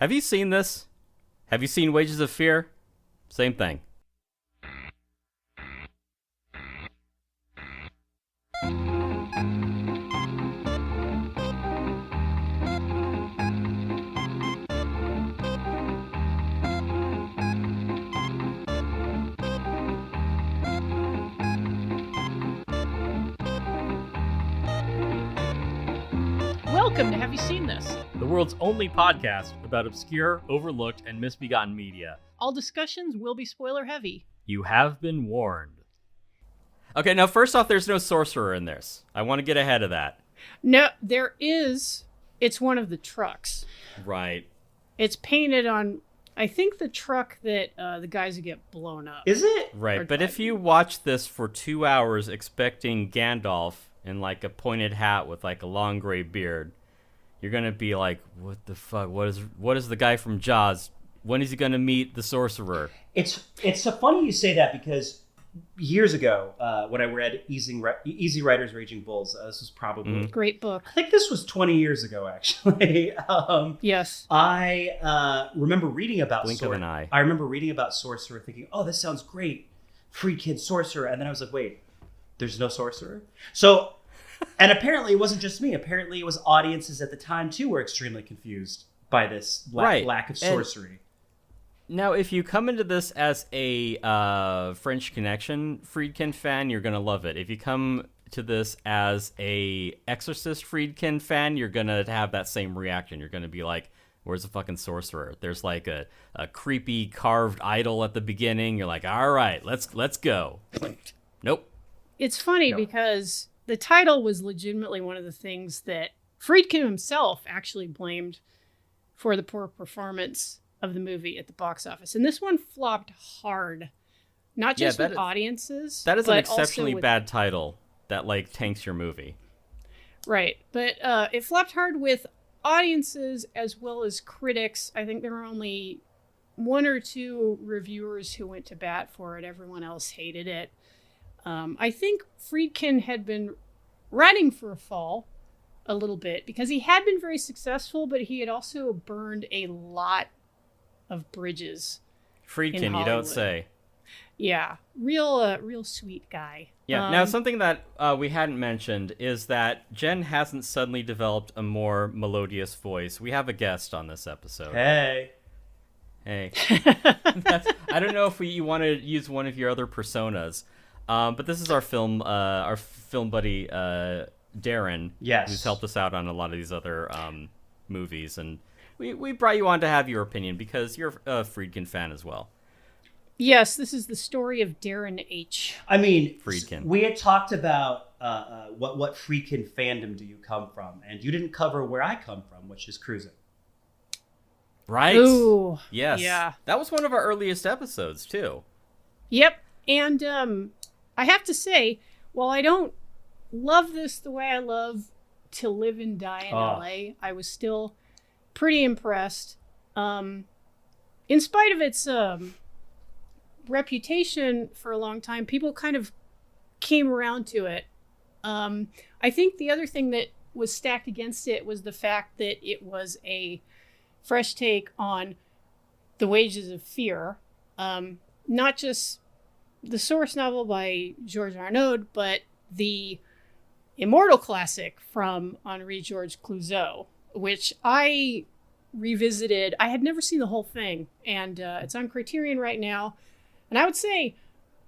Have you seen this? Have you seen Wages of Fear? Same thing. Welcome to Have You Seen This? The world's only podcast about obscure, overlooked, and misbegotten media. All discussions will be spoiler heavy. You have been warned. Okay, now first off, there's no sorcerer in this. I want to get ahead of that. No, there is. It's one of the trucks. Right. It's painted on, I think, the truck that the guys who get blown up. Is it? Right, but if you watch this for 2 hours expecting Gandalf in like a pointed hat with like a long gray beard, you're gonna be like, what the fuck? What is the guy from Jaws? When is he gonna meet the sorcerer? It's so funny you say that because years ago, when I read Easy Riders Raging Bulls, this was probably Great book. I think this was 20 years ago, actually. Yes. I remember reading about Blink of an eye. I remember reading about Sorcerer, thinking, "Oh, this sounds great, Friedkin Sorcerer," and then I was like, "Wait, there's no sorcerer." So. And apparently it wasn't just me. Apparently it was audiences at the time, too, were extremely confused by this lack of sorcery. Now, if you come into this as a French Connection Friedkin fan, you're going to love it. If you come to this as a Exorcist Friedkin fan, you're going to have that same reaction. You're going to be like, where's the fucking sorcerer? There's like a creepy carved idol at the beginning. You're like, all right, let's go. Nope. It's funny because the title was legitimately one of the things that Friedkin himself actually blamed for the poor performance of the movie at the box office. And this one flopped hard, not just with audiences. That is but an exceptionally also with, bad title that like tanks your movie. Right. But it flopped hard with audiences as well as critics. I think there were only one or two reviewers who went to bat for it. Everyone else hated it. I think Friedkin had been riding for a fall a little bit because he had been very successful, but he had also burned a lot of bridges. Friedkin, you don't say. Yeah, real sweet guy. Yeah. Now, something that we hadn't mentioned is that Jen hasn't suddenly developed a more melodious voice. We have a guest on this episode. Hey. I don't know if you want to use one of your other personas. But this is our film buddy, Darren, yes, who's helped us out on a lot of these other movies. And we brought you on to have your opinion because you're a Friedkin fan as well. Yes, this is the story of Darren H. I mean, Friedkin. We had talked about what Friedkin fandom do you come from? And you didn't cover where I come from, which is cruising. Right? Ooh, yes. Yeah. That was one of our earliest episodes, too. Yep. And I have to say, while I don't love this the way I love To Live and Die in LA, I was still pretty impressed. In spite of its reputation for a long time, people kind of came around to it. I think the other thing that was stacked against it was the fact that it was a fresh take on The Wages of Fear. Not just the source novel by Georges Arnaud, but the immortal classic from Henri-Georges Clouzot, which I revisited. I had never seen the whole thing, and it's on Criterion right now. And I would say,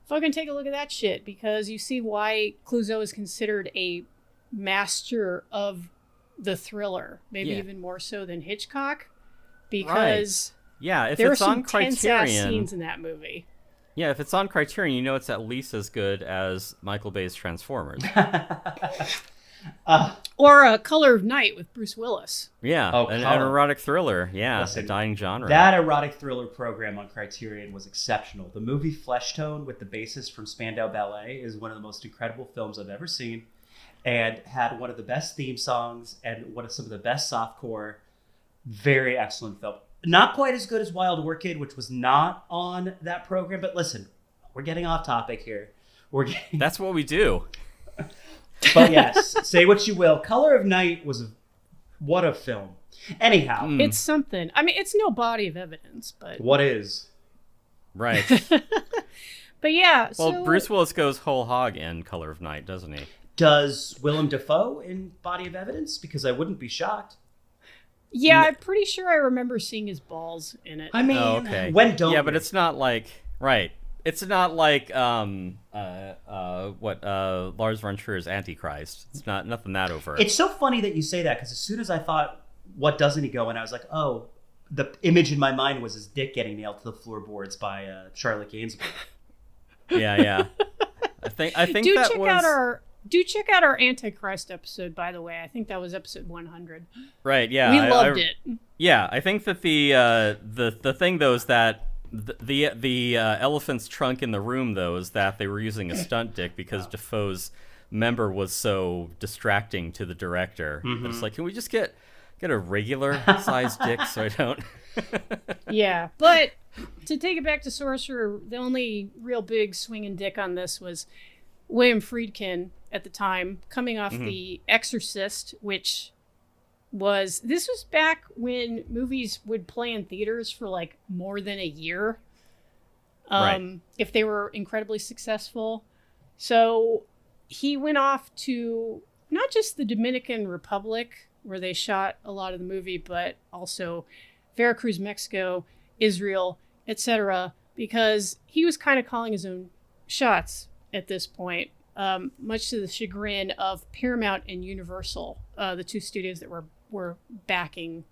fucking take a look at that shit, because you see why Clouzot is considered a master of the thriller, maybe even more so than Hitchcock, because if there it's are some on Criterion, tense-ass scenes in that movie. Yeah, if it's on Criterion, you know it's at least as good as Michael Bay's Transformers. Or A Color of Night with Bruce Willis. Yeah, an erotic thriller. Yeah, listen, a dying genre. That erotic thriller program on Criterion was exceptional. The movie Flesh Tone with the bassist from Spandau Ballet is one of the most incredible films I've ever seen, and had one of the best theme songs and one of some of the best softcore. Very excellent film. Not quite as good as Wild Orchid, which was not on that program. But listen, we're getting off topic here. That's what we do. But yes, say what you will. Color of Night was What a film. Anyhow. It's something. I mean, it's no body of evidence, but... What is? Right. But yeah, well, Bruce Willis goes whole hog in Color of Night, doesn't he? Does Willem Dafoe in Body of Evidence? Because I wouldn't be shocked. Yeah, I'm pretty sure I remember seeing his balls in it. I mean, okay. when don't Yeah, we? but it's not like... Right. It's not like Lars von Trier's Antichrist. It's not nothing that over. It's so funny that you say that, because as soon as I thought, what doesn't he go? And I was like, oh, the image in my mind was his dick getting nailed to the floorboards by Charlotte Gainsbourg. Yeah. I think do that check was... out our Antichrist episode, by the way. I think that was episode 100. Right, yeah. We loved it. Yeah, I think that the thing though is that the elephant's trunk in the room though is that they were using a stunt dick because Defoe's member was so distracting to the director. Mm-hmm. It's like, can we just get a regular sized dick so I don't... Yeah, but to take it back to Sorcerer, the only real big swinging dick on this was William Friedkin at the time, coming off The Exorcist, which was back when movies would play in theaters for like more than a year, right, if they were incredibly successful. So he went off to not just the Dominican Republic, where they shot a lot of the movie, but also Veracruz, Mexico, Israel, etc., because he was kind of calling his own shots at this point, much to the chagrin of Paramount and Universal, the two studios that were backing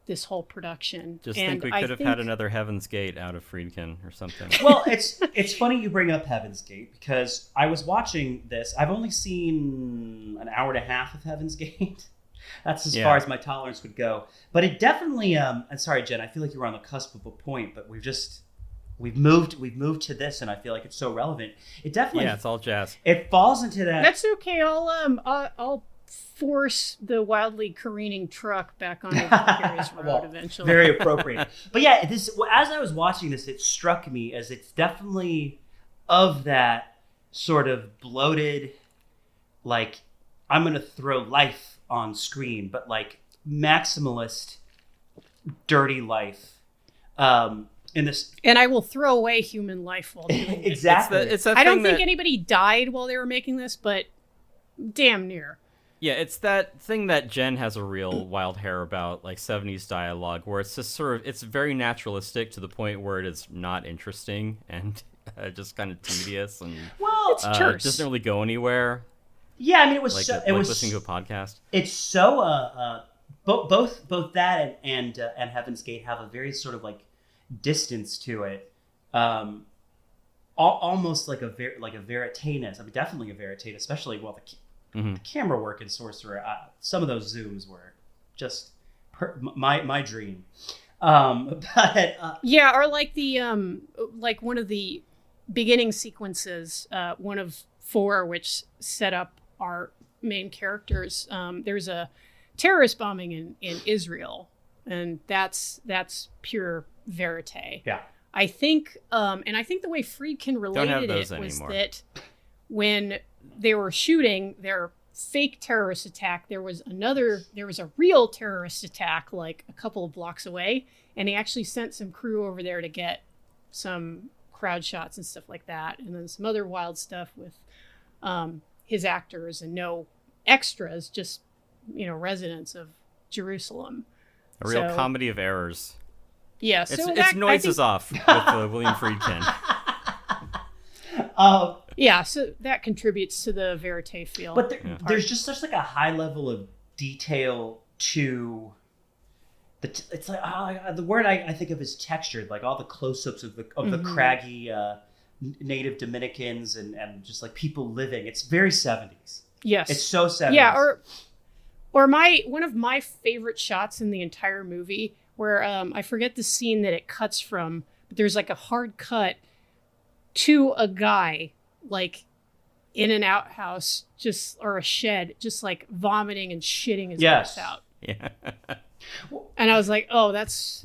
this whole production. Just think we could have had another Heaven's Gate out of Friedkin or something. Well, it's funny you bring up Heaven's Gate, because I was watching this. I've only seen an hour and a half of Heaven's Gate. That's as far as my tolerance would go. But it definitely, and sorry, Jen, I feel like you were on the cusp of a point, but we've moved to this, and I feel like it's so relevant. It definitely, it's all jazz. It falls into that. That's okay. I'll force the wildly careening truck back onto Paris Road eventually. Very appropriate. But yeah, as I was watching this, it struck me as it's definitely of that sort of bloated, like, I'm going to throw life on screen, but like maximalist, dirty life. In this, and I will throw away human life while doing it. Exactly. I don't think anybody died while they were making this, but damn near. Yeah, it's that thing that Jen has a real wild hair about, like 70s dialogue, where it's just sort of, it's very naturalistic to the point where it is not interesting and just kind of tedious and it's terse. Doesn't really go anywhere. Yeah, I mean, it was listening to a podcast. It's so both that and Heaven's Gate have a very sort of like distance to it, almost like a veritainess. I mean, definitely a verite, especially the camera work in Sorcerer. Some of those zooms were just my dream. Yeah, or like the like one of the beginning sequences, one of 4, which set up our main characters. There's a terrorist bombing in Israel, and that's pure verite. Yeah, I think, and I think the way Friedkin related it was anymore. that when they were shooting their fake terrorist attack, there was a real terrorist attack like a couple of blocks away, and he actually sent some crew over there to get some crowd shots and stuff like that, and then some other wild stuff with his actors and no extras, just residents of Jerusalem. A real comedy of errors. Yeah, so it's noises off with William Friedkin. Yeah, so that contributes to the verite feel. But there's just such like a high level of detail to it's like the word I think of is textured, like all the close-ups of the craggy native Dominicans and just like people living. It's very 70s. Yes. It's so 70s. Yeah, or one of my favorite shots in the entire movie where I forget the scene that it cuts from, but there's like a hard cut to a guy like in an outhouse or a shed, just like vomiting and shitting his guts out. Yeah. And I was like, oh, that's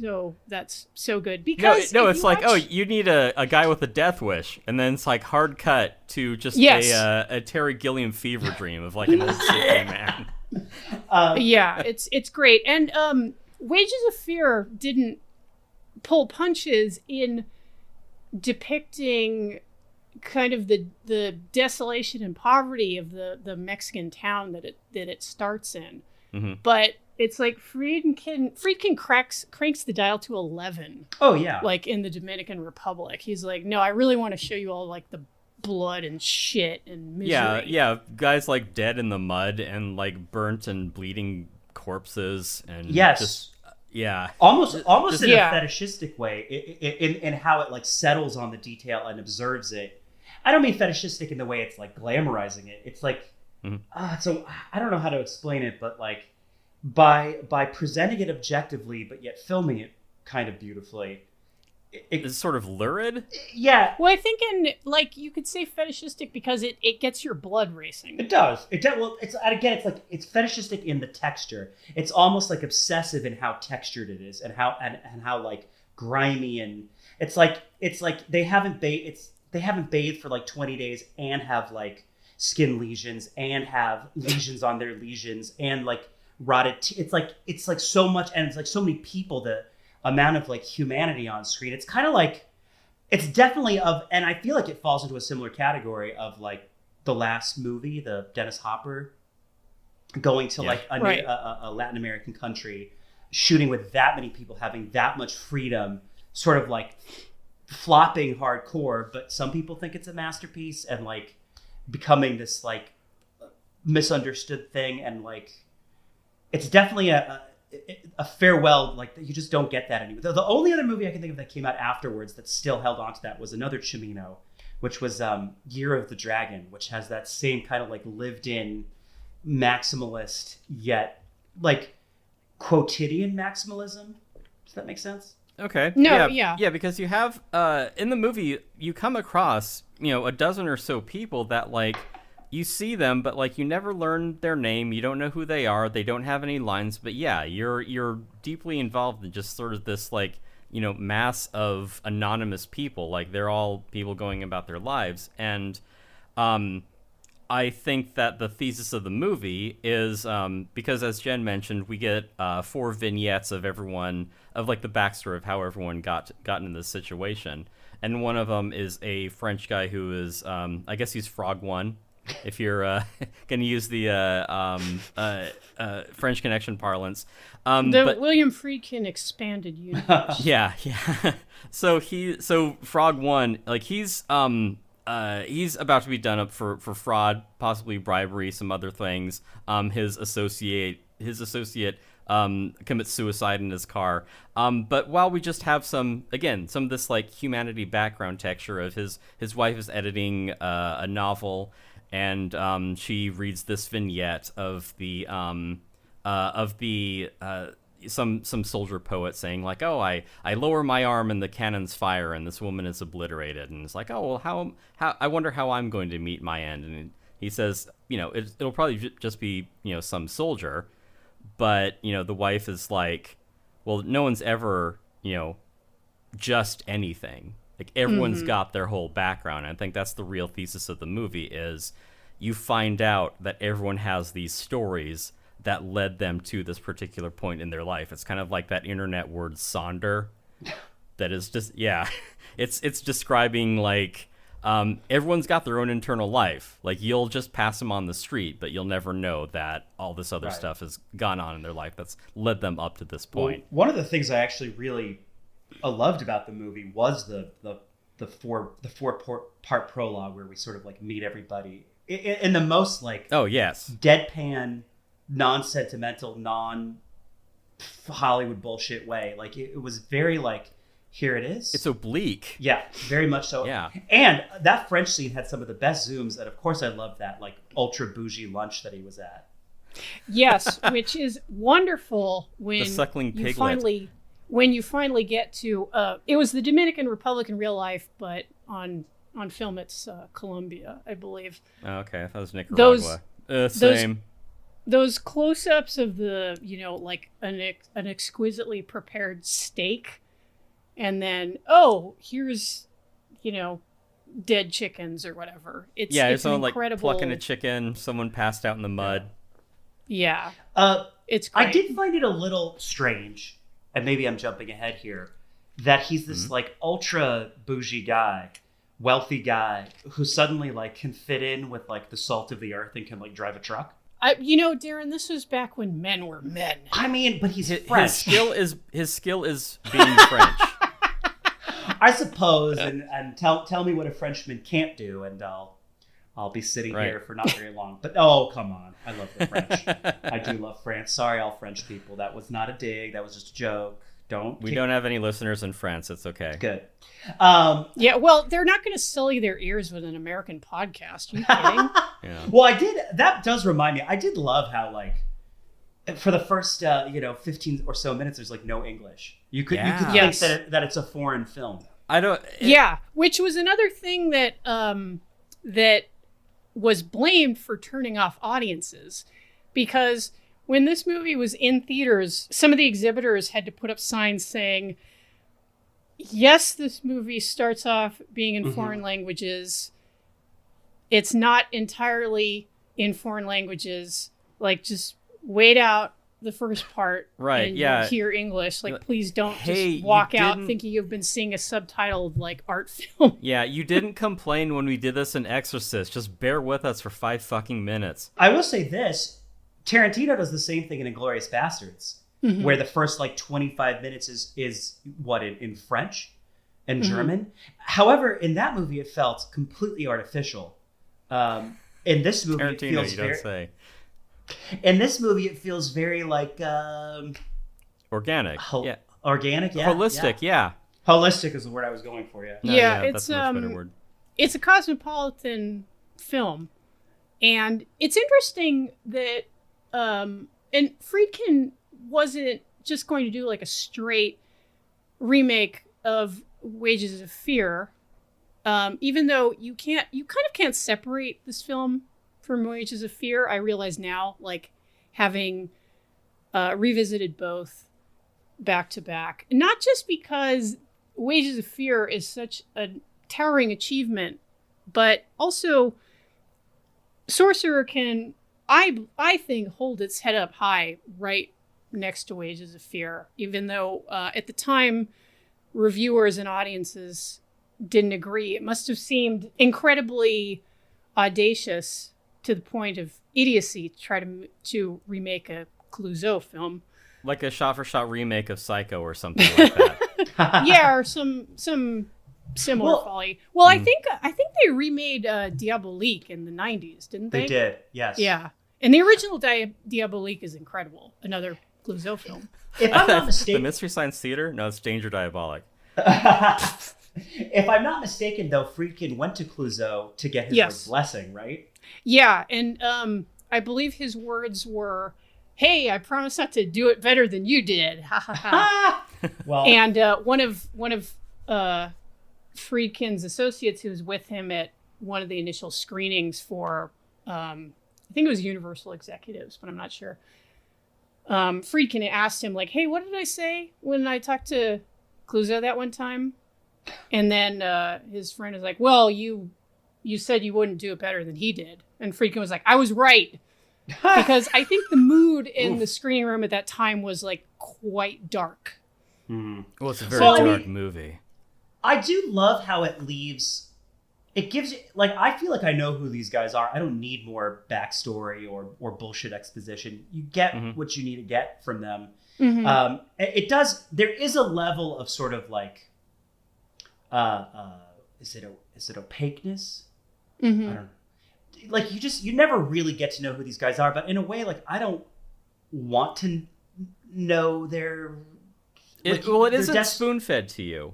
so good. Because it's like, oh, you need a guy with a death wish. And then it's like hard cut to just a Terry Gilliam fever dream of like an old sick man. Yeah, it's great. And Wages of Fear didn't pull punches in depicting kind of the desolation and poverty of the Mexican town that it starts in. Mm-hmm. But it's like Friedkin cranks the dial to 11. Oh yeah. Like in the Dominican Republic. He's like, no, I really want to show you all like the blood and shit and misery. Yeah, guys like dead in the mud and like burnt and bleeding corpses and yes. just yeah. Almost in yeah. a fetishistic way in how it like settles on the detail and observes it. I don't mean fetishistic in the way it's like glamorizing it. It's like so I don't know how to explain it, but like by presenting it objectively but yet filming it kind of beautifully. It's sort of lurid. Yeah. Well, I think you could say fetishistic because it gets your blood racing. It does. Well, it's fetishistic in the texture. It's almost like obsessive in how textured it is and how like grimy, and it's like they haven't bathed for like 20 days and have like skin lesions and have lesions on their lesions and like rotted it's like so much, and it's like so many people, the amount of like humanity on screen. It's kind of like, it's definitely and I feel like it falls into a similar category of like the last movie, the Dennis Hopper going to like a Latin American country, shooting with that many people, having that much freedom, sort of like flopping hardcore, but some people think it's a masterpiece and like becoming this like misunderstood thing, and like it's definitely a farewell, like you just don't get that anymore. The only other movie I can think of that came out afterwards that still held on to that was another Cimino, which was Year of the Dragon, which has that same kind of like lived-in maximalist yet like quotidian maximalism. Does that make sense? Okay. No, yeah, because you have in the movie you come across a dozen or so people that like you see them, but like you never learn their name. You don't know who they are. They don't have any lines. But yeah, you're deeply involved in just sort of this like mass of anonymous people. Like they're all people going about their lives, and I think that the thesis of the movie is because, as Jen mentioned, we get 4 vignettes of everyone, of like the backstory of how everyone got in this situation, and one of them is a French guy who is I guess he's Frog One. If you're going to use the French Connection parlance. But William Friedkin expanded universe. Yeah. So Frog One, like he's about to be done up for fraud, possibly bribery, some other things. His associate commits suicide in his car. But while we just have some of this like humanity background texture of his wife is editing a novel, and she reads this vignette of some soldier poet saying like, oh, I lower my arm and the cannons fire and this woman is obliterated, and it's like, oh, well, how I wonder how I'm going to meet my end. And he says, it'll probably just be some soldier, but the wife is like, well, no one's ever just anything. Like everyone's got their whole background. I think that's the real thesis of the movie is you find out that everyone has these stories that led them to this particular point in their life. It's kind of like that internet word sonder that is just, it's describing like everyone's got their own internal life. Like you'll just pass them on the street, but you'll never know that all this other stuff has gone on in their life that's led them up to this point. Well, one of the things I actually really loved about the movie was the four part prologue where we sort of like meet everybody in the most like deadpan, non-sentimental, non-Hollywood bullshit way. Like it was very like, here it is. It's oblique. Yeah, very much so. Yeah. And that French scene had some of the best zooms, and of course I love that like ultra bougie lunch that he was at. Yes, which is wonderful when the suckling piglet. When you finally get to it was the Dominican Republic in real life, but on film it's Colombia, I believe. Oh, okay, I thought it was Nicaragua. Same. Those close-ups of the like an exquisitely prepared steak, and then here's dead chickens or whatever. It's someone incredible. like plucking a chicken, someone passed out in the mud. Yeah. It's I great. did find it a little strange, and maybe I'm jumping ahead here, that he's this like ultra bougie guy, wealthy guy who suddenly like can fit in with like the salt of the earth and can like drive a truck. Darren, this was back when men were men. I mean, but he's French. His skill is being French. I suppose, and tell me what a Frenchman can't do, and I'll be sitting here for not very long. But oh, come on, I love the French. I do love France. Sorry, all French people. That was not a dig. That was just a joke. We don't have any listeners in France. It's okay. Good. Yeah, well, they're not going to sully their ears with an American podcast. Are you kidding? Yeah. Well, that does remind me. I did love how, like, for the first, 15 or so minutes, there's, like, no English. You could think that it's a foreign film. Which was another thing that that was blamed for turning off audiences. Because when this movie was in theaters, some of the exhibitors had to put up signs saying, yes, this movie starts off being in foreign languages. It's not entirely in foreign languages. Like, just wait out the first part and you'll hear English. Like, please don't just walk out thinking you've been seeing a subtitled, like, art film. Yeah, you didn't complain when we did this in Exorcist. Just bear with us for 5 fucking minutes. I will say this. Tarantino does the same thing in Inglourious Bastards, where the first, like, 25 minutes is what, in French and German? However, in that movie, it felt completely artificial. In this movie, Tarantino, it feels you don't say. In this movie, it feels very like organic. Organic, yeah. Holistic, yeah. Holistic is the word I was going for. That's a much better word. It's a cosmopolitan film, and it's interesting that and Friedkin wasn't just going to do like a straight remake of Wages of Fear, even though you kind of can't separate this film from Wages of Fear. I realize now, like, having revisited both back to back, not just because Wages of Fear is such a towering achievement, but also Sorcerer can, I think, hold its head up high right next to Wages of Fear, even though at the time reviewers and audiences didn't agree. It must have seemed incredibly audacious to the point of idiocy to try to remake a Clouseau film. Like a shot-for-shot remake of Psycho or something like that. Yeah, or some similar folly. Well, I think they remade Diabolique in the 90s, didn't they? They did, yes. Yeah. And the original Diabolique is incredible. Another Clouseau film. If I'm not mistaken... The Mystery Science Theater? No, it's Danger Diabolic. If I'm not mistaken, though, Friedkin went to Clouseau to get his blessing, right? Yeah, and I believe his words were, "Hey, I promise not to do it better than you did." Ha ha ha. Well, and one of Friedkin's associates who was with him at one of the initial screenings for, I think it was Universal Executives, but I'm not sure. Friedkin asked him, like, "Hey, what did I say when I talked to Clouseau that one time?" And then his friend is like, "Well, you said you wouldn't do it better than he did." And Friedkin was like, "I was right." Because I think the mood in the screening room at that time was, like, quite dark. Well, it's a very dark movie. I do love how it leaves... It gives you... Like, I feel like I know who these guys are. I don't need more backstory or bullshit exposition. You get what you need to get from them. It does... There is a level of sort of, like... Is it opaqueness? I don't know. Like, you never really get to know who these guys are, but in a way, like, I don't want to know their... It isn't spoon-fed to you.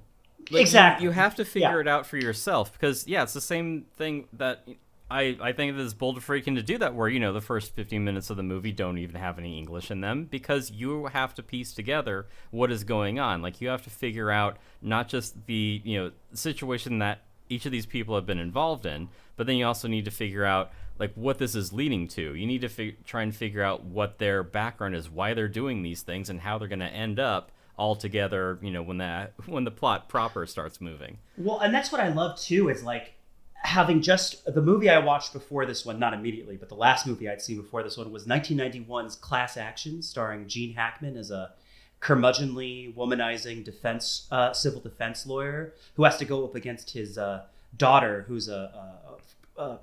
Like, exactly. You have to figure it out for yourself, because, it's the same thing that I think it is bold of Friedkin to do that, where, the first 15 minutes of the movie don't even have any English in them, because you have to piece together what is going on. Like, you have to figure out not just the, situation that each of these people have been involved in, but then you also need to figure out, like, what this is leading to. You need to try and figure out what their background is, why they're doing these things, and how they're going to end up all together, when the plot proper starts moving. Well, and that's what I love, too, is, like, having just the movie I watched before this one, not immediately, but the last movie I'd seen before this one was 1991's Class Action, starring Gene Hackman as a curmudgeonly, womanizing civil defense lawyer who has to go up against his daughter, who's a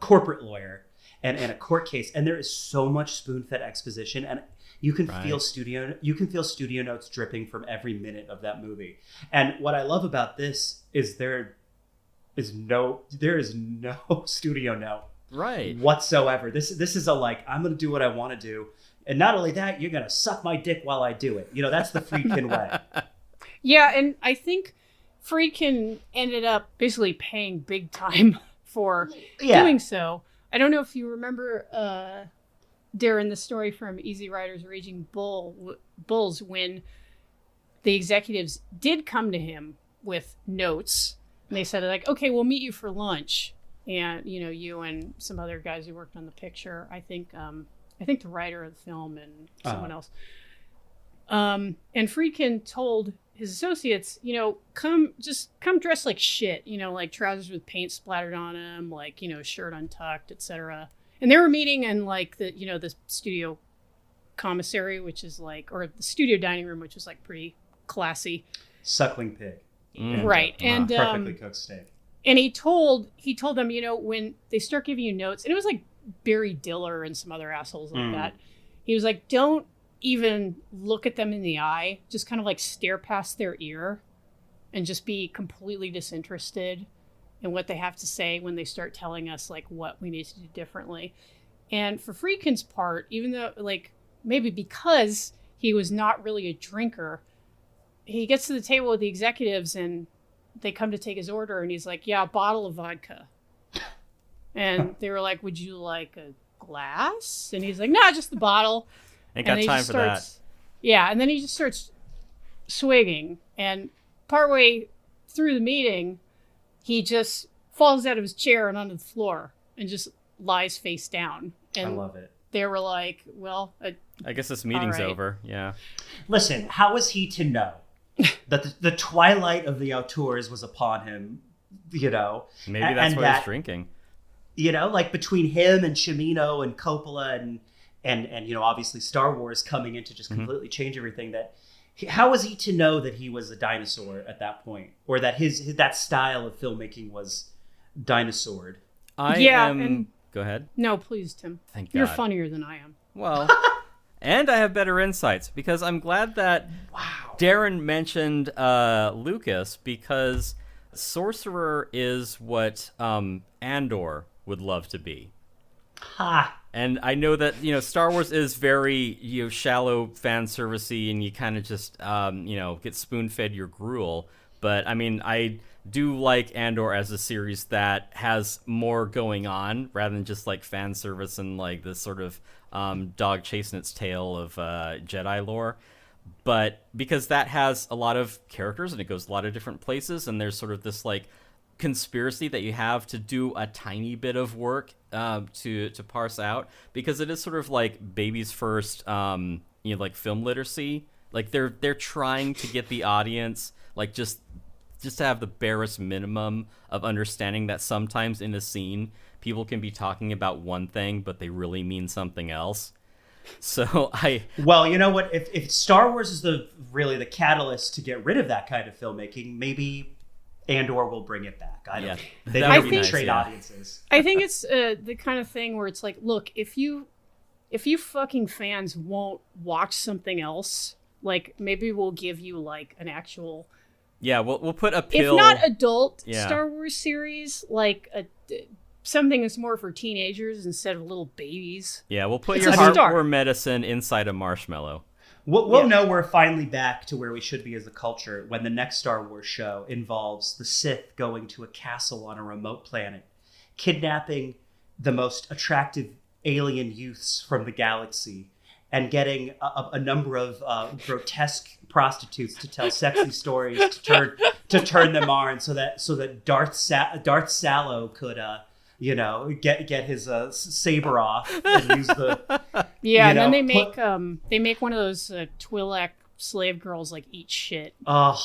corporate lawyer, and a court case. And there is so much spoon-fed exposition, and you can feel studio notes dripping from every minute of that movie. And what I love about this is there is no studio note whatsoever. This is a like, I'm gonna do what I want to do, and not only that, you're gonna suck my dick while I do it. You know, that's the Friedkin way. Yeah, and I think Friedkin ended up basically paying big time for doing so. I don't know if you remember, Darren, the story from Easy Riders Raging Bulls, when the executives did come to him with notes, and they said, like, okay, we'll meet you for lunch. And, you know, you and some other guys who worked on the picture, I think the writer of the film and someone else. And Friedkin told his associates, you know, come dressed like shit, you know, like trousers with paint splattered on them, like, you know, shirt untucked, etc. And they were meeting in like the, you know, the studio commissary, which is like, or the studio dining room, which is like pretty classy. Suckling pig. Right. And perfectly cooked steak. And he told them, you know, when they start giving you notes, and it was like Barry Diller and some other assholes like that. He was like, don't even look at them in the eye, just kind of like stare past their ear and just be completely disinterested in what they have to say when they start telling us like what we need to do differently. And for Friedkin's part, even though like maybe because he was not really a drinker, he gets to the table with the executives and they come to take his order and he's like, yeah, a bottle of vodka. And they were like, would you like a glass? And he's like, no, just the bottle. Ain't got time for that. Yeah, and then he just starts swigging. And partway through the meeting, he just falls out of his chair and onto the floor and just lies face down. And I love it. They were like, well, I guess this meeting's over. Yeah. Listen, how was he to know that the twilight of the auteurs was upon him, you know? Maybe that's why he's drinking. You know, like between him and Cimino and Coppola and you know, obviously Star Wars coming in to just completely change everything, how was he to know that he was a dinosaur at that point, or that that style of filmmaking was dinosaured? Go ahead. No, please, Tim. Thank God. You're funnier than I am. Well, and I have better insights because I'm glad that Darren mentioned Lucas, because Sorcerer is what Andor would love to be. Ha! And I know that, you know, Star Wars is very, you know, shallow fan servicey, and you kind of just, you know, get spoon-fed your gruel. But, I mean, I do like Andor as a series that has more going on rather than just, like, fan service and, like, this sort of dog chasing its tail of Jedi lore. But because that has a lot of characters and it goes a lot of different places, and there's sort of this, like, conspiracy that you have to do a tiny bit of work to parse out, because it is sort of like baby's first you know, like film literacy. Like they're trying to get the audience like just to have the barest minimum of understanding that sometimes in a scene people can be talking about one thing but they really mean something else. So well, you know what, if Star Wars is really the catalyst to get rid of that kind of filmmaking, maybe Andor will bring it back. I don't know. They don't trade audiences. I think it's the kind of thing where it's like, look, if you fucking fans won't watch something else, like maybe we'll give you like an actual, we'll put a pill, if not adult Star Wars series, like something that's more for teenagers instead of little babies. Yeah, we'll put your heartworm medicine inside a marshmallow. We'll know we're finally back to where we should be as a culture when the next Star Wars show involves the Sith going to a castle on a remote planet, kidnapping the most attractive alien youths from the galaxy, and getting a number of grotesque prostitutes to tell sexy stories to turn them on, so that Darth Sallow could you know, get his saber off and use the and then they make one of those Twi'lek slave girls like eat shit. Oh,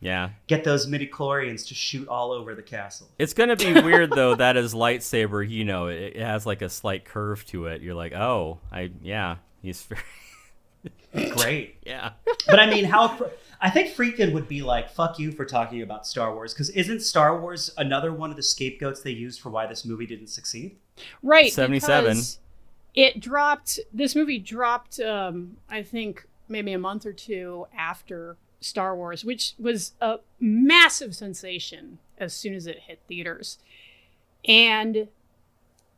Yeah. Get those midi-chlorians to shoot all over the castle. It's going to be weird, though, that his lightsaber, you know, it has like a slight curve to it. You're like, oh, he's very... Great. Yeah. But I mean, I think Friedkin would be like, fuck you for talking about Star Wars, because isn't Star Wars another one of the scapegoats they used for why this movie didn't succeed? Right. 77. This movie dropped, I think, maybe a month or two after Star Wars, which was a massive sensation as soon as it hit theaters. And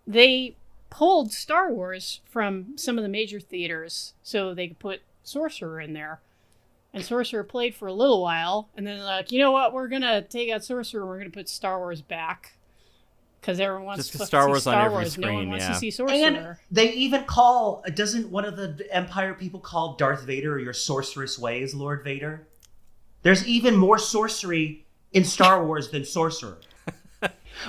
they pulled Star Wars from some of the major theaters so they could put Sorcerer in there. And Sorcerer played for a little while, and then they're like, you know what, we're going to take out Sorcerer, we're going to put Star Wars back. Because everyone wants to see Star Wars on every screen. No one wants to see Sorcerer. And they even doesn't one of the Empire people call Darth Vader your sorceress ways, Lord Vader? There's even more sorcery in Star Wars than Sorcerer.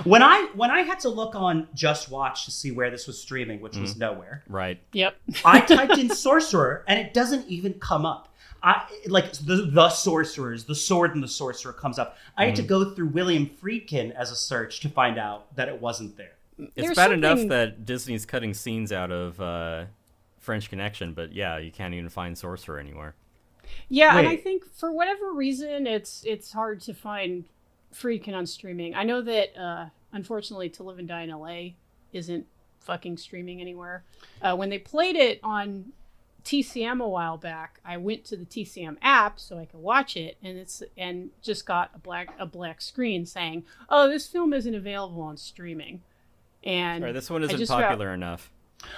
When I had to look on Just Watch to see where this was streaming, which was nowhere. Right. Yep. I typed in Sorcerer, and it doesn't even come up. The Sorcerers, the Sword and the Sorcerer comes up. I had to go through William Friedkin as a search to find out that it wasn't there. It's bad enough that Disney's cutting scenes out of French Connection, but yeah, you can't even find Sorcerer anywhere. Yeah, and I think for whatever reason, it's hard to find Friedkin on streaming. I know that, unfortunately, To Live and Die in L.A. isn't fucking streaming anywhere. When they played it on TCM a while back, I went to the TCM app so I could watch it, and just got a black screen saying, "Oh, this film isn't available on streaming." And sorry, this one isn't popular enough.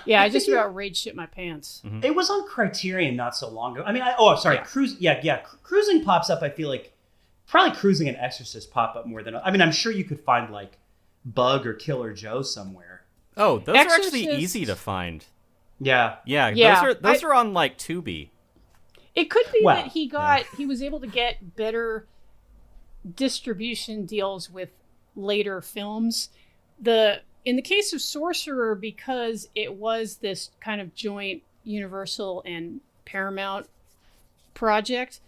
Yeah, I just about rage shit my pants. Mm-hmm. It was on Criterion not so long ago. I mean, Cruising. Cruising pops up. I feel like probably Cruising and Exorcist pop up more than. I mean, I'm sure you could find like Bug or Killer Joe somewhere. Oh, those are actually easy to find. Yeah. Those are on like Tubi. It could be that he was able to get better distribution deals with later films. In the case of Sorcerer, because it was this kind of joint Universal and Paramount project,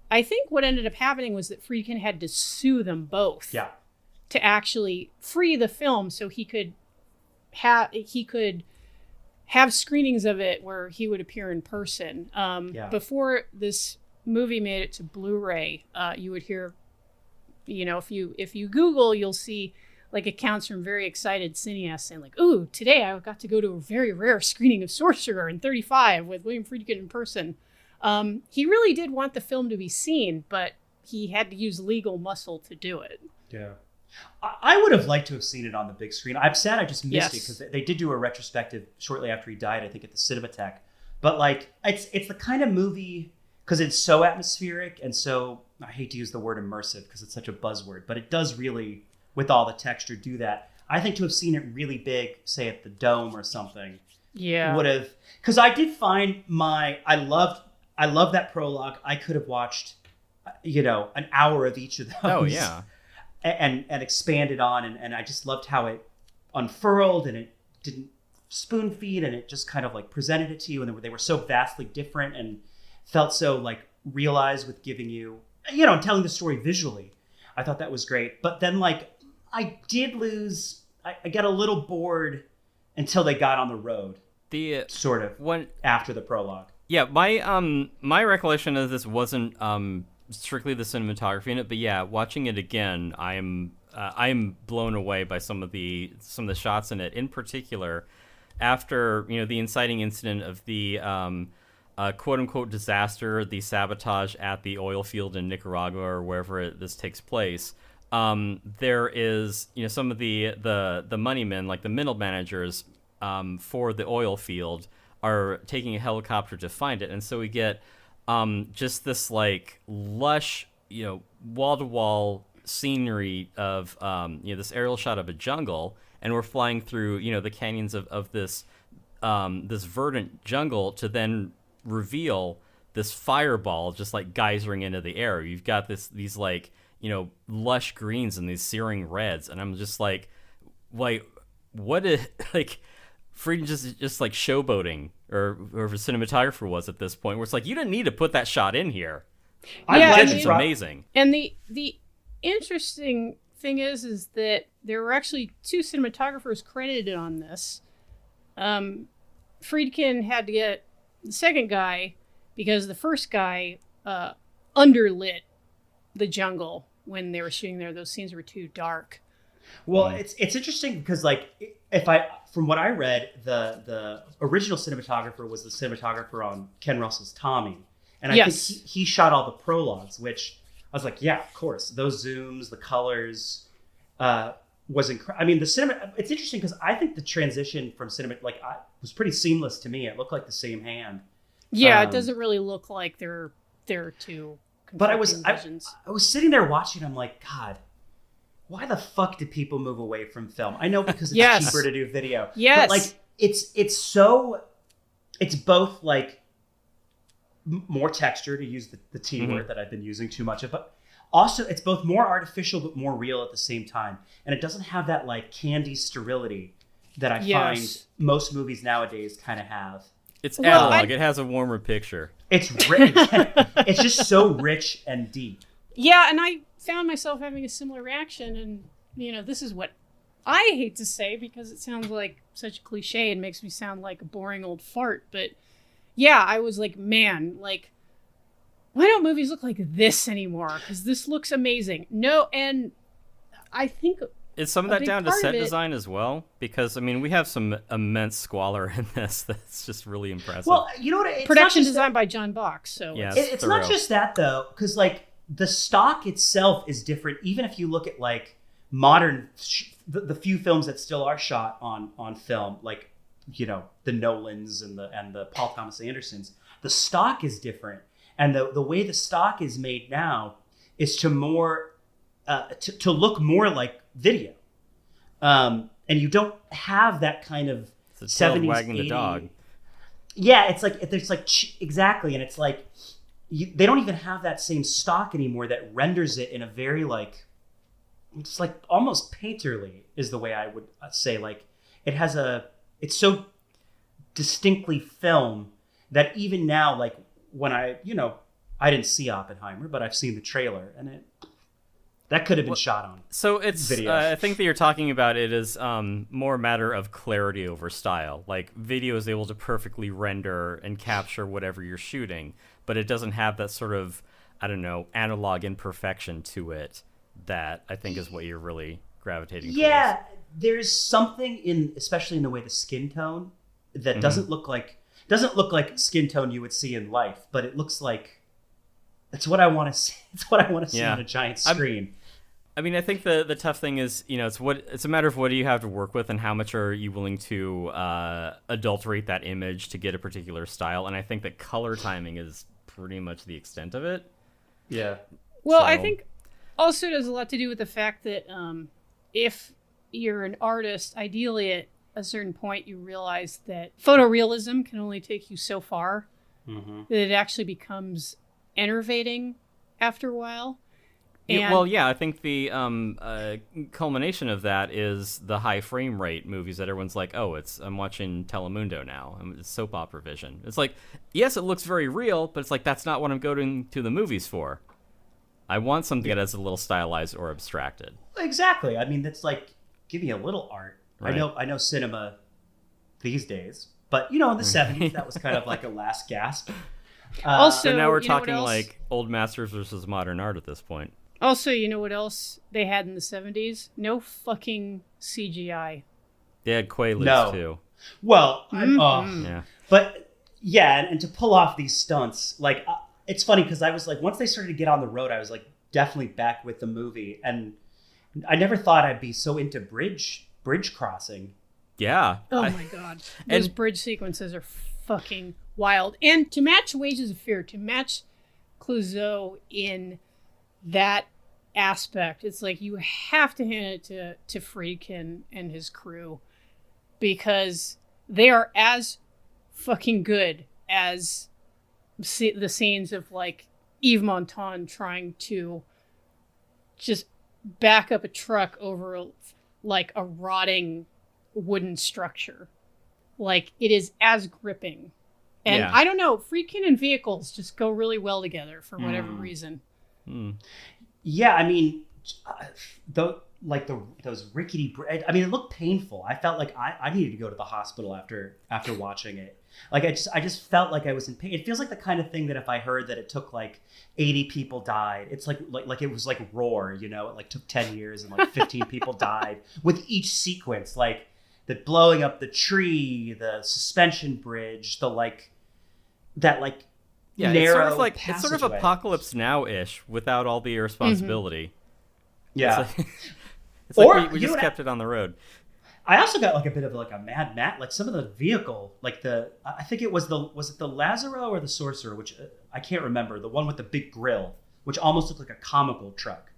I think what ended up happening was that Friedkin had to sue them both to actually free the film so he could have screenings of it where he would appear in person. Before this movie made it to Blu-ray, you would hear, if you Google, you'll see like accounts from very excited cineasts saying like, "Ooh, today I got to go to a very rare screening of Sorcerer in 35 with William Friedkin in person." He really did want the film to be seen, but he had to use legal muscle to do it. Yeah. I would have liked to have seen it on the big screen. I'm sad I just missed it because they did do a retrospective shortly after he died, I think at the Cinematheque. But like, it's the kind of movie, because it's so atmospheric and so, I hate to use the word immersive because it's such a buzzword, but it does really, with all the texture, do that. I think to have seen it really big, say at the Dome or something, would have, because I did find I loved that prologue. I could have watched, an hour of each of those. Oh, yeah. And expanded on, and I just loved how it unfurled, and it didn't spoon feed, and it just kind of like presented it to you, and they were so vastly different and felt so like realized with giving you, and telling the story visually. I thought that was great. But then like I did lose, I got a little bored until they got on the road. Sort of after the prologue. Yeah, my recollection of this wasn't strictly the cinematography in it, but yeah, watching it again, I am blown away by some of the shots in it. In particular, after the inciting incident of the quote unquote disaster, the sabotage at the oil field in Nicaragua or wherever this takes place. There is some of the money men, like the middle managers for the oil field, are taking a helicopter to find it, and so we get just this like lush, wall-to-wall scenery of this aerial shot of a jungle, and we're flying through the canyons of this verdant jungle to then reveal this fireball just like geysering into the air. You've got these like lush greens and these searing reds, and I'm just like what is like Friedkin just like showboating, or whoever the cinematographer was at this point, where it's like, you didn't need to put that shot in here. It's amazing. And the interesting thing is that there were actually 2 cinematographers credited on this. Friedkin had to get the second guy because the first guy underlit the jungle when they were shooting there. Those scenes were too dark. Well, it's interesting because from what I read, the original cinematographer was the cinematographer on Ken Russell's Tommy, and I think he shot all the prologues, which I was like, yeah, of course, those zooms, the colors, was incredible. I mean, the cinema. It's interesting because I think the transition from cinema was pretty seamless to me. It looked like the same hand. Yeah, it doesn't really look like they're two. But I was sitting there watching. I'm like, God, why the fuck do people move away from film? I know because it's cheaper to do video. Yes. But it's both like more texture, to use the T word that I've been using too much of, but also it's both more artificial but more real at the same time. And it doesn't have that like candy sterility that I find most movies nowadays kind of have. It's analog. It has a warmer picture. It's rich. It's just so rich and deep. Yeah, and I found myself having a similar reaction, and this is what I hate to say because it sounds like such a cliche and makes me sound like a boring old fart, but yeah, I was like, man, like, why don't movies look like this anymore? Because this looks amazing. No, and I think is some of that down to set design as well? Because I mean, we have some immense squalor in this that's just really impressive. Well, you know what? It's production design by John Box. So yeah, it's not just that though, because like the stock itself is different. Even if you look at like modern, the few films that still are shot on film, like the Nolans and the Paul Thomas Andersons, the stock is different, and the way the stock is made now is to to look more like video, and you don't have that kind of 70s wagging 80s. The dog. Yeah, it's like there's like exactly, and it's like they don't even have that same stock anymore that renders it in a very like it's like almost painterly is the way I would say. Like it's so distinctly film that even now, like when I didn't see Oppenheimer, but I've seen the trailer, and that could have been shot on. So it's I think that you're talking about it as more a matter of clarity over style. Like video is able to perfectly render and capture whatever you're shooting, but it doesn't have that sort of, I don't know, analog imperfection to it that I think is what you're really gravitating towards. Yeah, there's something especially in the way the skin tone that doesn't look like skin tone you would see in life, but it looks like it's what I want to see. It's what I want to see on a giant screen. I mean, I think the tough thing is, it's a matter of what do you have to work with and how much are you willing to adulterate that image to get a particular style. And I think that color timing is pretty much the extent of it. Yeah. Well, I think also it has a lot to do with the fact that if you're an artist, ideally at a certain point you realize that photorealism can only take you so far, that it actually becomes enervating after a while. And I think the culmination of that is the high frame rate movies that everyone's like, oh, I'm watching Telemundo now. It's soap opera vision. It's like, yes, it looks very real, but it's like, that's not what I'm going to the movies for. I want something that is a little stylized or abstracted. Exactly. I mean, that's like, give me a little art. Right. I know cinema these days, but in the 70s, that was kind of like a last gasp. Also, so now we're talking like old masters versus modern art at this point. Also, you know what else they had in the 70s? No fucking CGI. They had Quaaludes too. Well, yeah. But yeah, and to pull off these stunts, like it's funny because I was like, once they started to get on the road, I was like definitely back with the movie, and I never thought I'd be so into bridge crossing. Yeah. Oh my god, those bridge sequences are fucking wild, and to match Wages of Fear, to match Clouseau in that aspect, it's like you have to hand it to Friedkin and his crew, because they are as fucking good as the scenes of like Yves Montand trying to just back up a truck over like a rotting wooden structure. Like, it is as gripping And Yeah. I don't know, Friedkin and vehicles just go really well together for whatever reason. Yeah, I mean, those rickety. I mean, it looked painful. I felt like I needed to go to the hospital after watching it. Like I just felt like I was in pain. It feels like the kind of thing that if I heard that it took like 80 people died, it's like it was like Roar, you know, it like took 10 years and like 15 people died with each sequence, like the blowing up the tree, the suspension bridge, Yeah, narrow it's sort of passageway. Apocalypse Now-ish without all the irresponsibility. Yeah. It's like, Or, we you know just what kept it on the road. I also got like a bit of like a Mad Max, like some of the vehicle, like I think it was it the Lazaro or the Sorcerer, which I can't remember, the one with the big grill, which almost looked like a comical truck.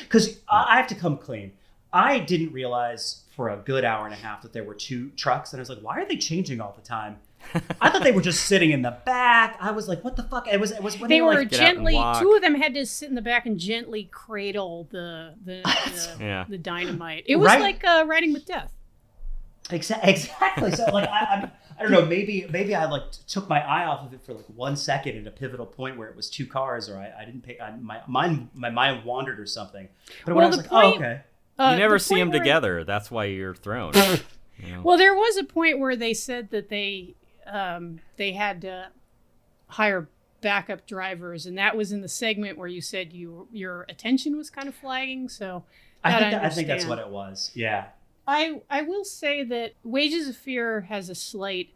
Because I have to come clean. I didn't realize for a good hour and a half that there were two trucks, and I was like, why are they changing all the time? I thought they were just sitting in the back. I was like, what the fuck? It was when They were like, Get out and gently, walk. two of them had to sit in the back and gently cradle the Yeah. the dynamite. It was Right. like Riding with Death. Exactly. So like I don't know. Maybe I like took my eye off of it for like 1 second at a pivotal point where it was two cars, or I didn't pay. My mind wandered or something. But when Well, I was the like, point- oh okay. You never the see point them where- together. That's why you're thrown. You know? Well, there was a point where they said that they had to hire backup drivers, and that was in the segment where you said your attention was kind of flagging. So I that think that's understand. what it was. Yeah. I will say that Wages of Fear has a slight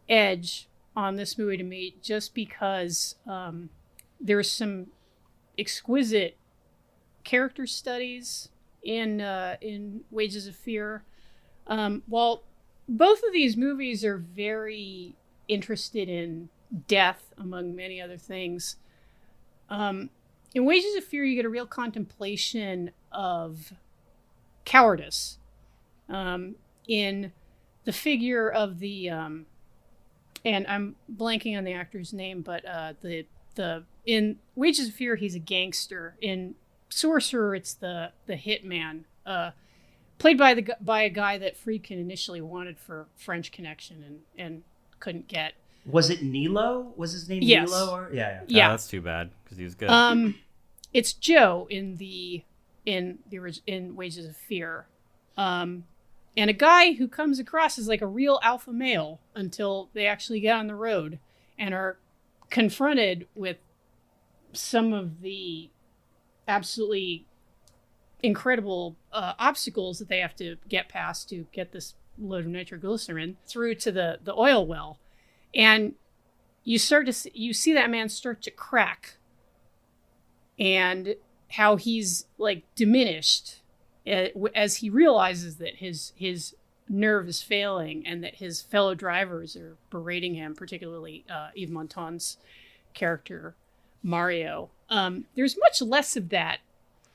edge on this movie to me, just because there's some exquisite character studies in Wages of Fear. While both of these movies are very interested in death, among many other things, in Wages of Fear you get a real contemplation of cowardice. In the figure of the and I'm blanking on the actor's name, but the in Wages of Fear he's a gangster. In Sorcerer it's the hitman, played by a guy that Friedkin initially wanted for French Connection and couldn't get. Was it Nilo? Was his name Yes. Nilo? Or yeah. Yeah. Oh, that's too bad because he was good. It's Joe in Wages of Fear. And a guy who comes across as like a real alpha male until they actually get on the road and are confronted with some of the absolutely incredible obstacles that they have to get past to get this load of nitroglycerin through to the oil well. And you see that man start to crack, and how he's like diminished as he realizes that his nerve is failing and that his fellow drivers are berating him, particularly Yves Montagn's character, Mario. There's much less of that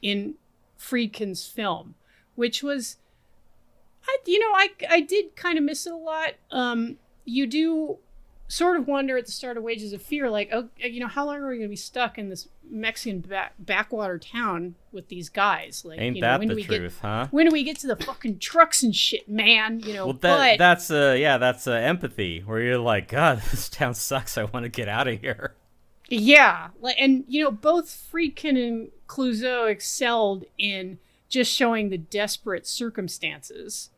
in Friedkin's film, which was, I did kind of miss it a lot. You do sort of wonder at the start of Wages of Fear, like, oh, how long are we going to be stuck in this Mexican backwater town with these guys? Like, Ain't that when the do we truth, huh? When do we get to the fucking trucks and shit, man? Well, but that's empathy, where you're like, God, this town sucks. I want to get out of here. yeah, and both Friedkin and Clouseau excelled in just showing the desperate circumstances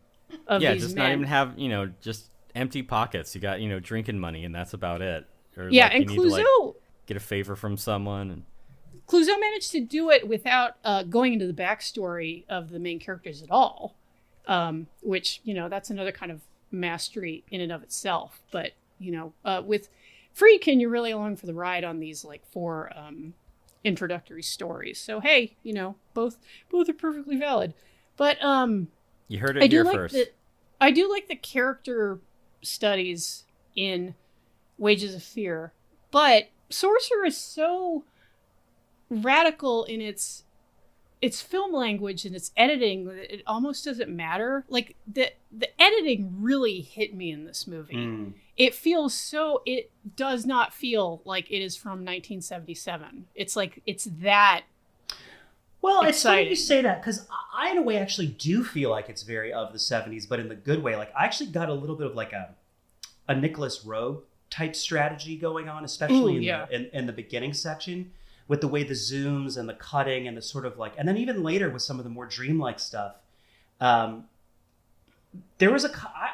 of Yeah, these just men. not even have just empty pockets. You got drinking money, and that's about it. Or, Yeah, like, and you need to, like, Clouseau get a favor from someone. And Clouseau managed to do it without going into the backstory of the main characters at all, which, that's another kind of mastery in and of itself. But, with Friedkin, you're really along for the ride on these, like, 4 introductory stories. So, hey, both are perfectly valid. But you heard it here first. I do like the character studies in Wages of Fear, but Sorcerer is so radical in its film language and its editing that it almost doesn't matter. Like the editing really hit me in this movie. It does not feel like it is from 1977. It's like it's that. Well, it's funny exciting. you say that, because I, in a way, actually do feel like it's very of the 70s, but in the good way. Like, I actually got a little bit of like a Nicholas Roeg type strategy going on, especially Ooh, in the beginning section, with the way the zooms and the cutting and the sort of like, and then even later with some of the more dreamlike stuff. There was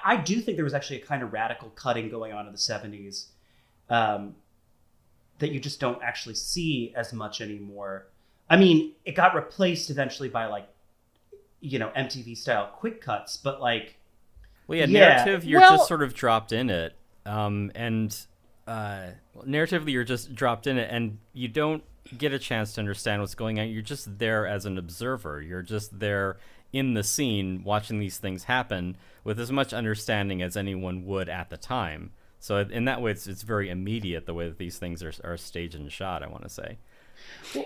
I do think there was actually a kind of radical cutting going on in the 70s that you just don't actually see as much anymore. I mean, it got replaced eventually by like, MTV style quick cuts, but like, narrative, you're just sort of dropped in it. Narratively, you're just dropped in it, and you don't get a chance to understand what's going on. You're just there as an observer. You're just there in the scene watching these things happen with as much understanding as anyone would at the time. So in that way, it's very immediate the way that these things are staged and shot, I want to say.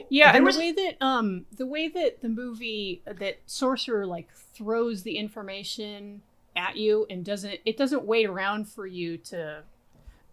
Yeah, and the way that the movie, that Sorcerer like throws the information at you and doesn't wait around for you to.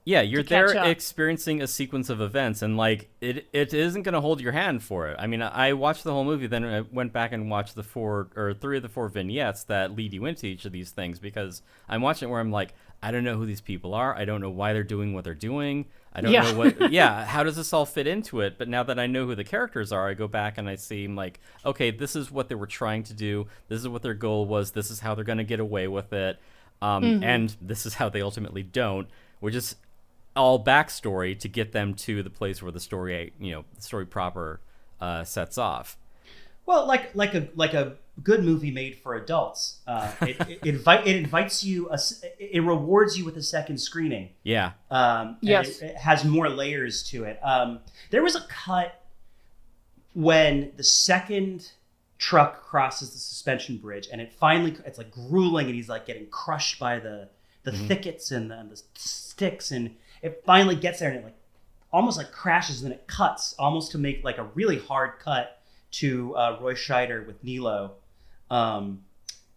Yeah, you're there experiencing a sequence of events, and like it isn't going to hold your hand for it. I mean, I watched the whole movie, then I went back and watched the 3 of the 4 vignettes that lead you into each of these things, because I'm watching it where I'm like, I don't know who these people are. I don't know why they're doing what they're doing. I don't know what. Yeah, how does this all fit into it? But now that I know who the characters are, I go back and I see like, okay, this is what they were trying to do. This is what their goal was. This is how they're going to get away with it. And this is how they ultimately don't, which is all backstory to get them to the place where the story, the story proper sets off. Well, like a good movie made for adults, it invites you, it rewards you with a second screening. Yeah. Yes. It has more layers to it. There was a cut when the second truck crosses the suspension bridge, and it's like grueling, and he's like getting crushed by the thickets and the sticks, and it finally gets there, and it like almost like crashes, and then it cuts almost to make like a really hard cut to Roy Scheider with Nilo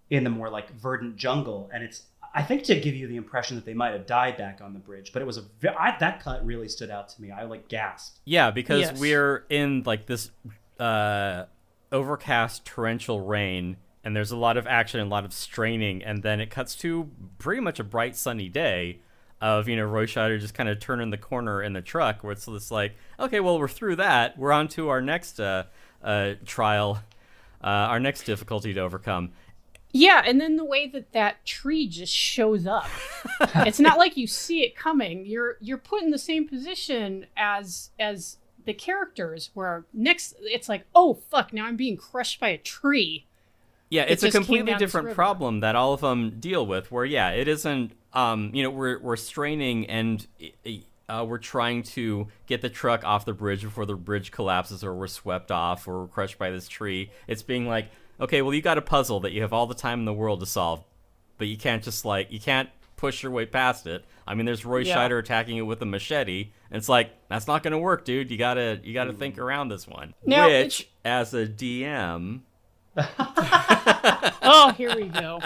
in the more like verdant jungle, and it's, I think, to give you the impression that they might have died back on the bridge, but it was that cut really stood out to me. I like gasped. Yeah, because we're in like this overcast torrential rain, and there's a lot of action and a lot of straining, and then it cuts to pretty much a bright sunny day of, Roy Scheider just kind of turning the corner in the truck, where it's just like, okay, well, we're through that. We're on to our next trial, our next difficulty to overcome. Yeah, and then the way that tree just shows up. It's not like you see it coming. You're put in the same position as the characters, where next it's like, oh fuck, now I'm being crushed by a tree. Yeah, it's a completely different problem that all of them deal with, where it isn't we're straining, and we're trying to get the truck off the bridge before the bridge collapses, or we're swept off, or we're crushed by this tree. It's being like, okay, well, you got a puzzle that you have all the time in the world to solve, but you can't just you can't push your way past it. I mean, there's Roy Scheider attacking it with a machete, and it's like, that's not going to work, dude. You gotta think around this one. Now, which, as a DM, oh, here we go.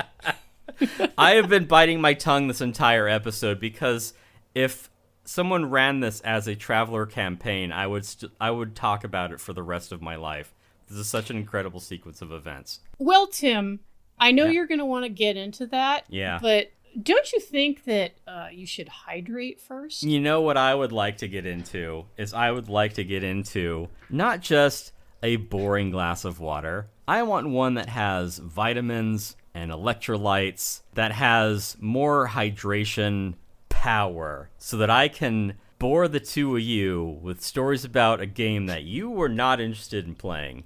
I have been biting my tongue this entire episode, because if someone ran this as a Traveler campaign, I would talk about it for the rest of my life. This is such an incredible sequence of events. Well, Tim, I know you're going to want to get into that. Yeah. But don't you think that you should hydrate first? You know what I would like to get into is not just a boring glass of water. I want one that has vitamins and electrolytes, that has more hydration power, so that I can bore the two of you with stories about a game that you were not interested in playing.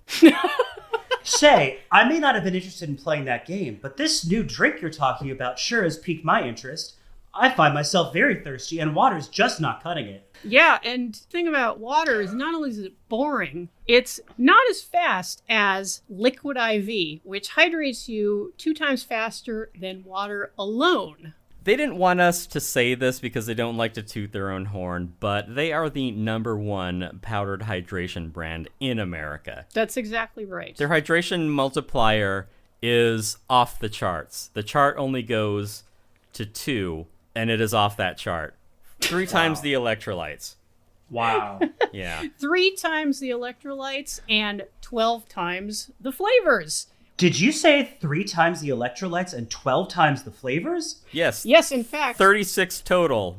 Say, I may not have been interested in playing that game, but this new drink you're talking about sure has piqued my interest. I find myself very thirsty, and water's just not cutting it. Yeah, and the thing about water is not only is it boring, it's not as fast as liquid IV, which hydrates you 2 times faster than water alone. They didn't want us to say this because they don't like to toot their own horn, but they are the #1 powdered hydration brand in America. That's exactly right. Their hydration multiplier is off the charts. The chart only goes to 2, and it is off that chart. 3 times the electrolytes. Wow. Yeah. 3 times the electrolytes and 12 times the flavors. Did you say 3 times the electrolytes and 12 times the flavors? Yes. Yes, in fact. 36 total.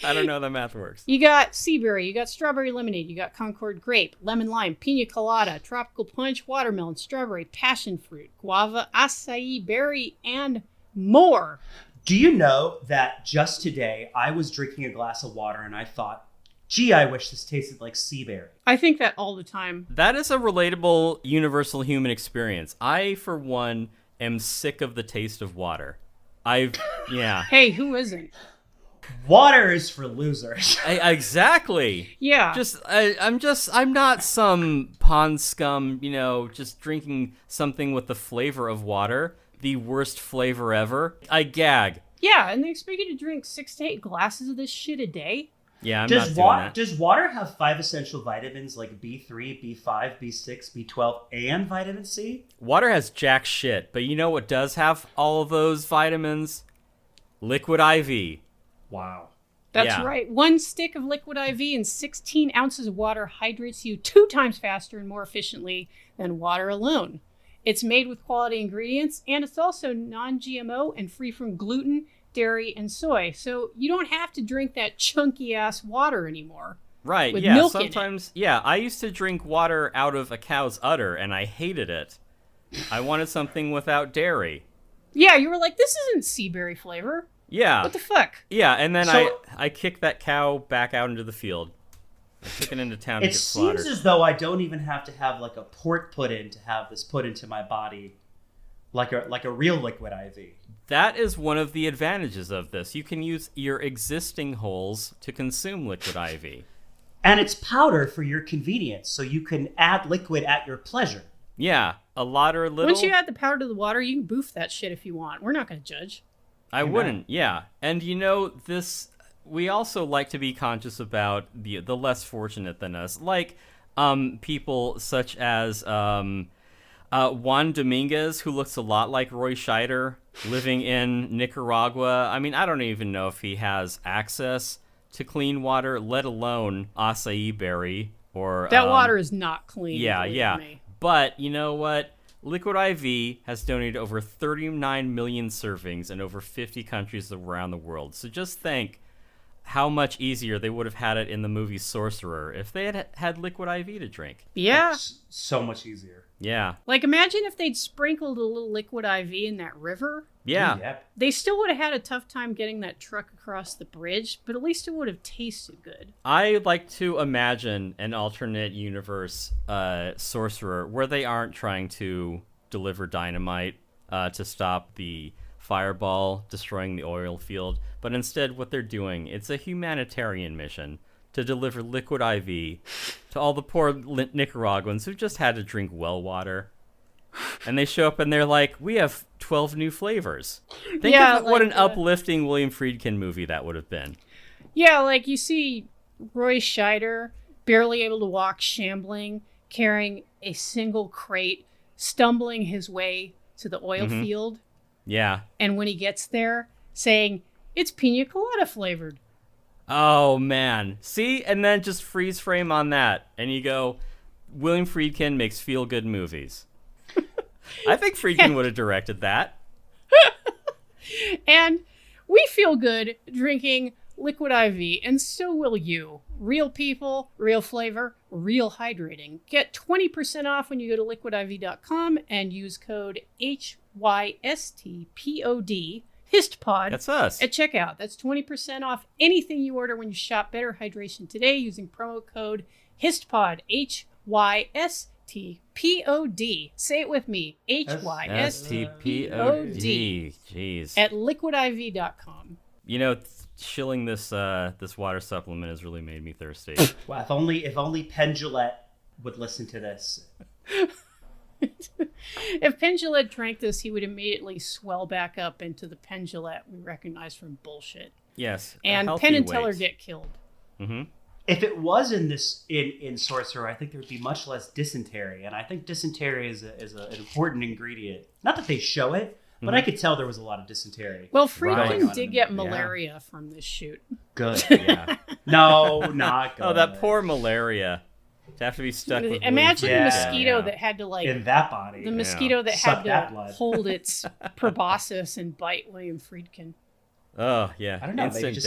I don't know how the math works. You got sea berry, you got strawberry lemonade, you got Concord grape, lemon lime, pina colada, tropical punch, watermelon, strawberry, passion fruit, guava, acai berry, and more. Do you know that just today I was drinking a glass of water and I thought, gee, I wish this tasted like sea berry. I think that all the time. That is a relatable, universal human experience. I, for one, am sick of the taste of water. Yeah. Hey, who isn't? Water is for losers. Exactly. Yeah. I'm not some pond scum, just drinking something with the flavor of water, the worst flavor ever. I gag. Yeah, and they expect you to drink 6 to 8 glasses of this shit a day. Yeah, I'm not doing that. Does water have 5 essential vitamins like B3, B5, B6, B12, and vitamin C? Water has jack shit, but you know what does have all of those vitamins? Liquid IV. Wow. That's right. 1 stick of liquid IV and 16 ounces of water hydrates you 2 times faster and more efficiently than water alone. It's made with quality ingredients, and it's also non-GMO and free from gluten, dairy, and soy. So you don't have to drink that chunky-ass water anymore. Right, with yeah. milk Sometimes, yeah, I used to drink water out of a cow's udder, and I hated it. I wanted something without dairy. Yeah, you were like, this isn't sea berry flavor. Yeah. What the fuck? Yeah, and then I kicked that cow back out into the field. I took it into town to get slaughtered. It seems as though I don't even have to have like a port put in to have this put into my body like a real liquid IV. That is one of the advantages of this. You can use your existing holes to consume liquid IV. And it's powder for your convenience, so you can add liquid at your pleasure. Yeah, a lot or a little. Once you add the powder to the water, you can boof that shit if you want. We're not going to judge. I wouldn't, yeah. And this, we also like to be conscious about the less fortunate than us. Like people such as Juan Dominguez, who looks a lot like Roy Scheider, living in Nicaragua. I mean, I don't even know if he has access to clean water, let alone acai berry or... That water is not clean. Yeah. Me. But you know what? Liquid IV has donated over 39 million servings in over 50 countries around the world. So just think how much easier they would have had it in the movie Sorcerer if they had had liquid IV to drink. Yeah. That's so much easier. Yeah. Like, imagine if they'd sprinkled a little liquid IV in that river. Yeah. Yep. They still would have had a tough time getting that truck across the bridge, but at least it would have tasted good. I like to imagine an alternate universe Sorcerer where they aren't trying to deliver dynamite to stop the fireball destroying the oil field, but instead what they're doing, it's a humanitarian mission to deliver liquid IV to all the poor Nicaraguans who just had to drink well water. And they show up and they're like, we have 12 new flavors. Think of what an uplifting William Friedkin movie that would have been. Yeah, like you see Roy Scheider barely able to walk, shambling, carrying a single crate, stumbling his way to the oil field. Yeah. And when he gets there, saying, it's pina colada flavored. Oh, man. See? And then just freeze frame on that. And you go, William Friedkin makes feel-good movies. I think Friedkin would have directed that. And we feel good drinking liquid IV, and so will you. Real people, real flavor, real hydrating. Get 20% off when you go to liquidiv.com and use code HYSTPOD, HistPod. That's us. At checkout. That's 20% off anything you order when you shop Better Hydration today using promo code HistPod, HYSTPOD. Say it with me. HYSTPOD. Jeez. At liquidiv.com. You know, shilling this water supplement has really made me thirsty. Wow, if only Penn Jillette would listen to this. If Penn Jillette drank this, he would immediately swell back up into the Penn Jillette we recognize from bullshit. Yes. And Penn and Teller get killed. Mm-hmm. If it was in Sorcerer, I think there would be much less dysentery, and I think dysentery is an important ingredient. Not that they show it, but I could tell there was a lot of dysentery. Well, Friedkin did get malaria from this shoot. Good. Yeah. No, not good. Oh, that poor malaria. To have to be stuck with Imagine the mosquito that had to in that body. The mosquito that Suck had that to blood. hold its proboscis and bite William Friedkin. Oh yeah, I don't know. instant Maybe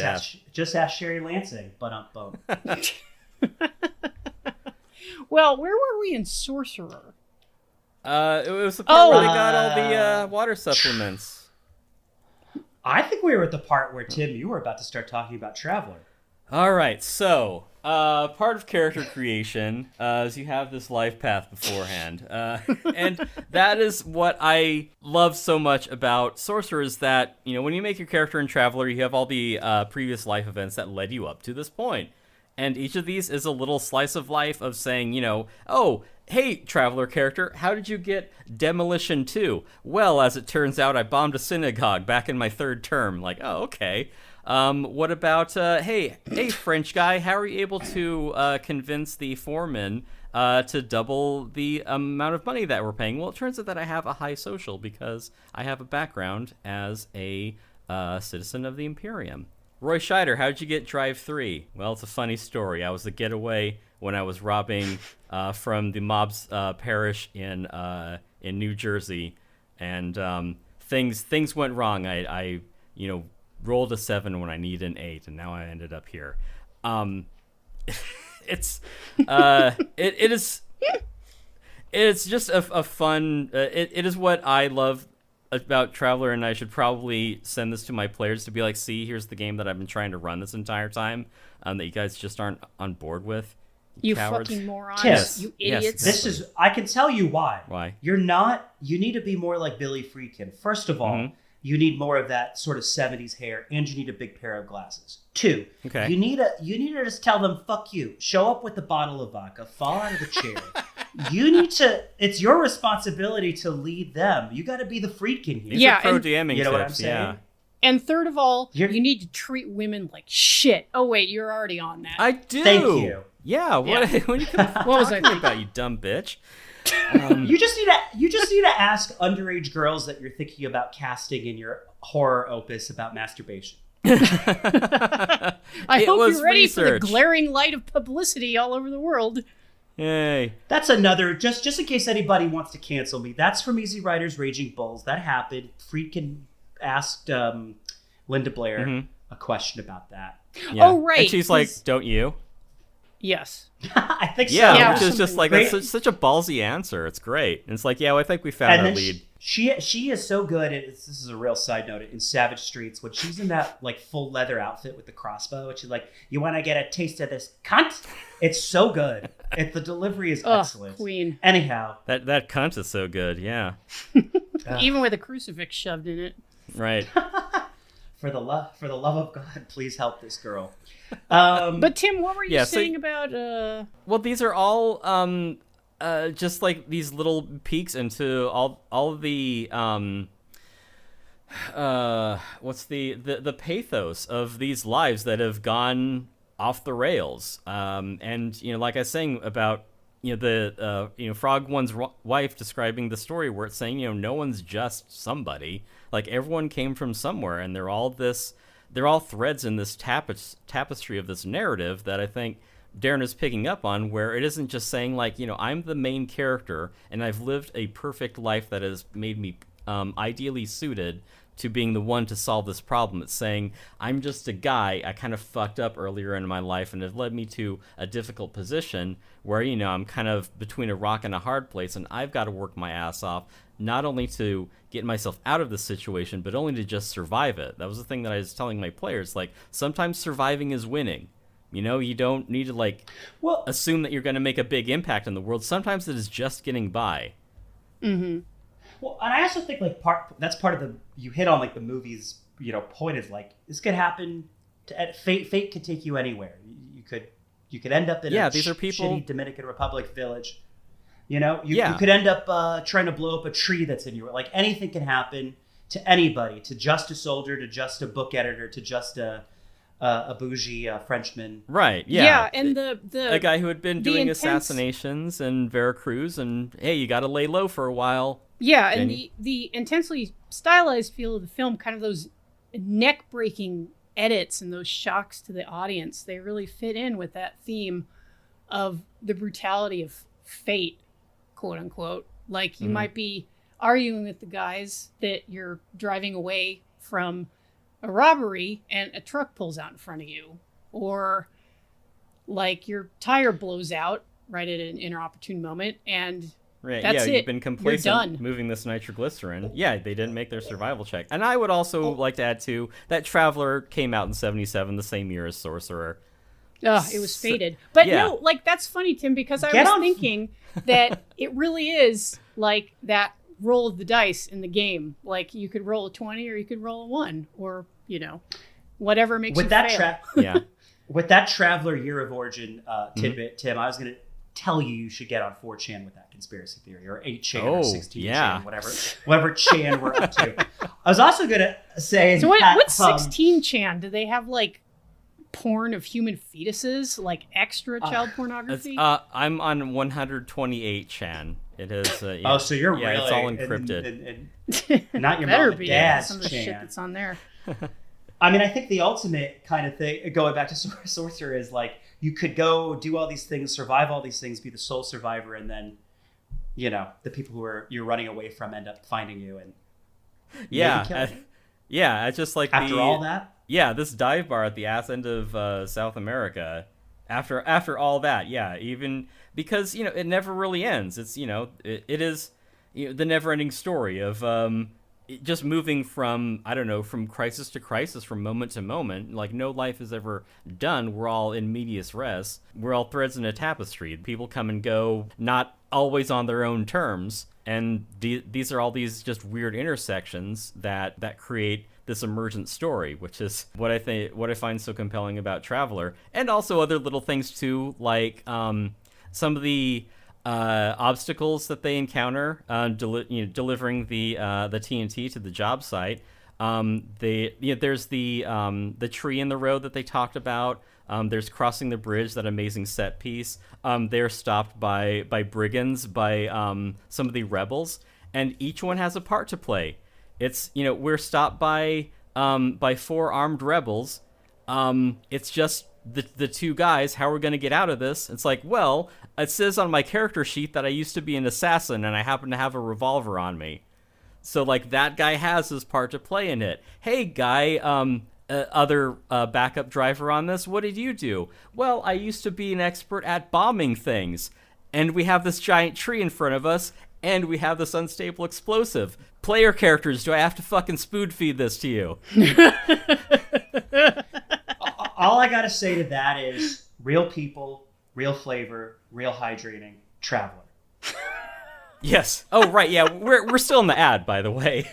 just ask Sherry Lansing. Bump. Well, where were we in Sorcerer? It was the part where they got all the water supplements. I think we were at the part where, Tim, you were about to start talking about Traveler. All right, so part of character creation is you have this life path beforehand, and that is what I love so much about Sorcerer is that, you know, when you make your character in Traveler, you have all the previous life events that led you up to this point. And each of these is a little slice of life of saying, you know, oh, hey, Traveler character, how did you get Demolition 2? Well, as it turns out, I bombed a synagogue back in my 3rd term. Like, oh, okay. What about, hey, French guy, how are you able to convince the foreman to double the amount of money that we're paying? Well, it turns out that I have a high social because I have a background as a citizen of the Imperium. Roy Scheider, how'd you get Drive 3? Well, it's a funny story. I was a getaway when I was robbing from the mob's parish in New Jersey, and things went wrong. I rolled a 7 when I needed an 8, and now I ended up here. It's just a fun. It is what I love about Traveler, and I should probably send this to my players to be like, see, here's the game that I've been trying to run this entire time, that you guys just aren't on board with. You cowards. fucking morons. Yes. You idiots. This I can tell you why. Why? You need to be more like Billy Friedkin. First of all, you need more of that sort of 70s hair, and you need a big pair of glasses. 2, okay. you need to just tell them, fuck you. Show up with a bottle of vodka, fall out of the chair. It's your responsibility to lead them. You got to be the Friedkin here. These are pro DMing you know tips, what I'm saying? yeah. And third of all, you need to treat women like shit. Oh wait, you're already on that. I do. Thank you. Yeah. When you come what was I thinking about, you dumb bitch? You just need to ask underage girls that you're thinking about casting in your horror opus about masturbation. I hope you're ready for the research. glaring light of publicity all over the world. Yay. That's another, just in case anybody wants to cancel me, that's from Easy Riders Raging Bulls. That happened. Friedkin asked Linda Blair a question about that. Yeah. Oh, right. And she's like, don't you? Yes. I think so. Yeah, which is just like, great. that's such a ballsy answer. It's great. And it's like, yeah, well, I think we found our lead. She is so good at, this is a real side note, in Savage Streets, when she's in that like full leather outfit with the crossbow, and she's like, you want to get a taste of this cunt? It's so good. The delivery is excellent. Queen. Anyhow. That cunt is so good, yeah. Even with a crucifix shoved in it. Right. For the love of God, please help this girl. But Tim, what were you saying about? Well, these are all just like these little peeks into all of the what's the pathos of these lives that have gone off the rails. And like I was saying about the Frog One's wife describing the story where it's saying no one's just somebody. Like everyone came from somewhere, and they're all threads in this tapestry of this narrative that I think Darren is picking up on, where it isn't just saying like, I'm the main character and I've lived a perfect life that has made me ideally suited to being the one to solve this problem. It's saying I'm just a guy. I kind of fucked up earlier in my life, and it led me to a difficult position where I'm kind of between a rock and a hard place, and I've got to work my ass off, not only to get myself out of the situation, but only to just survive it. That was the thing that I was telling my players. Like, sometimes surviving is winning. You don't need to assume that you're going to make a big impact in the world. Sometimes it is just getting by. Mm-hmm. Well, and I also think that's part of you hit on the movie's point is this could happen. Fate could take you anywhere. You could end up in these are people... shitty Dominican Republic village. You could end up trying to blow up a tree that's in your anything can happen to anybody, to just a soldier, to just a book editor, to just a bougie Frenchman. Right. Yeah. Yeah, and the guy who had been doing intense... assassinations in Veracruz, and hey, you got to lay low for a while. Yeah, and the intensely stylized feel of the film, kind of those neck-breaking edits and those shocks to the audience, they really fit in with that theme of the brutality of fate, quote unquote. You might be arguing with the guys that you're driving away from a robbery and a truck pulls out in front of you, or like your tire blows out right at an inopportune moment, and Right, that's yeah, it. you've been complacent You're done. moving this nitroglycerin. Yeah, they didn't make their survival check. And I would also like to add, too, that Traveler came out in 1977, the same year as Sorcerer. Ugh, it was fated. But yeah. no, like, that's funny, Tim, because I Get was on- thinking that it really is like that roll of the dice in the game. Like, you could roll a 20 or you could roll a 1, or, you know, whatever makes With you that fail. Yeah. With that Traveler year of origin tidbit, Tim, I was going to tell you should get on 4chan with that conspiracy theory, or 8chan or 16chan, yeah. whatever chan we're up to. I was also going to say So that, what's 16chan? Do they have, like, porn of human fetuses, like extra child pornography? I'm on 128chan. It is. Yeah. Oh, so you're yeah, really it's all encrypted. and not your Better mom and be dad's some of the shit chan. that's on there. I mean, I think the ultimate kind of thing, going back to Sorcerer, is like you could go do all these things, survive all these things, be the sole survivor, and then, you know, the people who you're running away from end up finding you and Yeah. maybe killing you. Yeah, I just like After all that, Yeah, this dive bar at the ass end of South America. After all that, yeah, even because it never really ends. It's it is the never-ending story of just moving from from crisis to crisis, from moment to moment. Like no life is ever done. We're all in medias res. We're all threads in a tapestry. People come and go, not always on their own terms. And these are all these just weird intersections that create this emergent story, which is what I find so compelling about Traveler, and also other little things too, like some of the obstacles that they encounter delivering the TNT to the job site. There's the tree in the road that they talked about. There's crossing the bridge, that amazing set piece. They're stopped by brigands, by some of the rebels, and each one has a part to play. It's we're stopped by 4 armed rebels. It's just the 2 guys. How are we going to get out of this? It's like, well, it says on my character sheet that I used to be an assassin and I happen to have a revolver on me. So like that guy has his part to play in it. Hey guy, other backup driver on this, what did you do? Well, I used to be an expert at bombing things, and we have this giant tree in front of us, and we have this unstable explosive. Player characters, do I have to fucking spoon feed this to you? all I gotta say to that is real people, real flavor, real hydrating, Traveler. Yes. Oh, right. Yeah, we're still in the ad, by the way.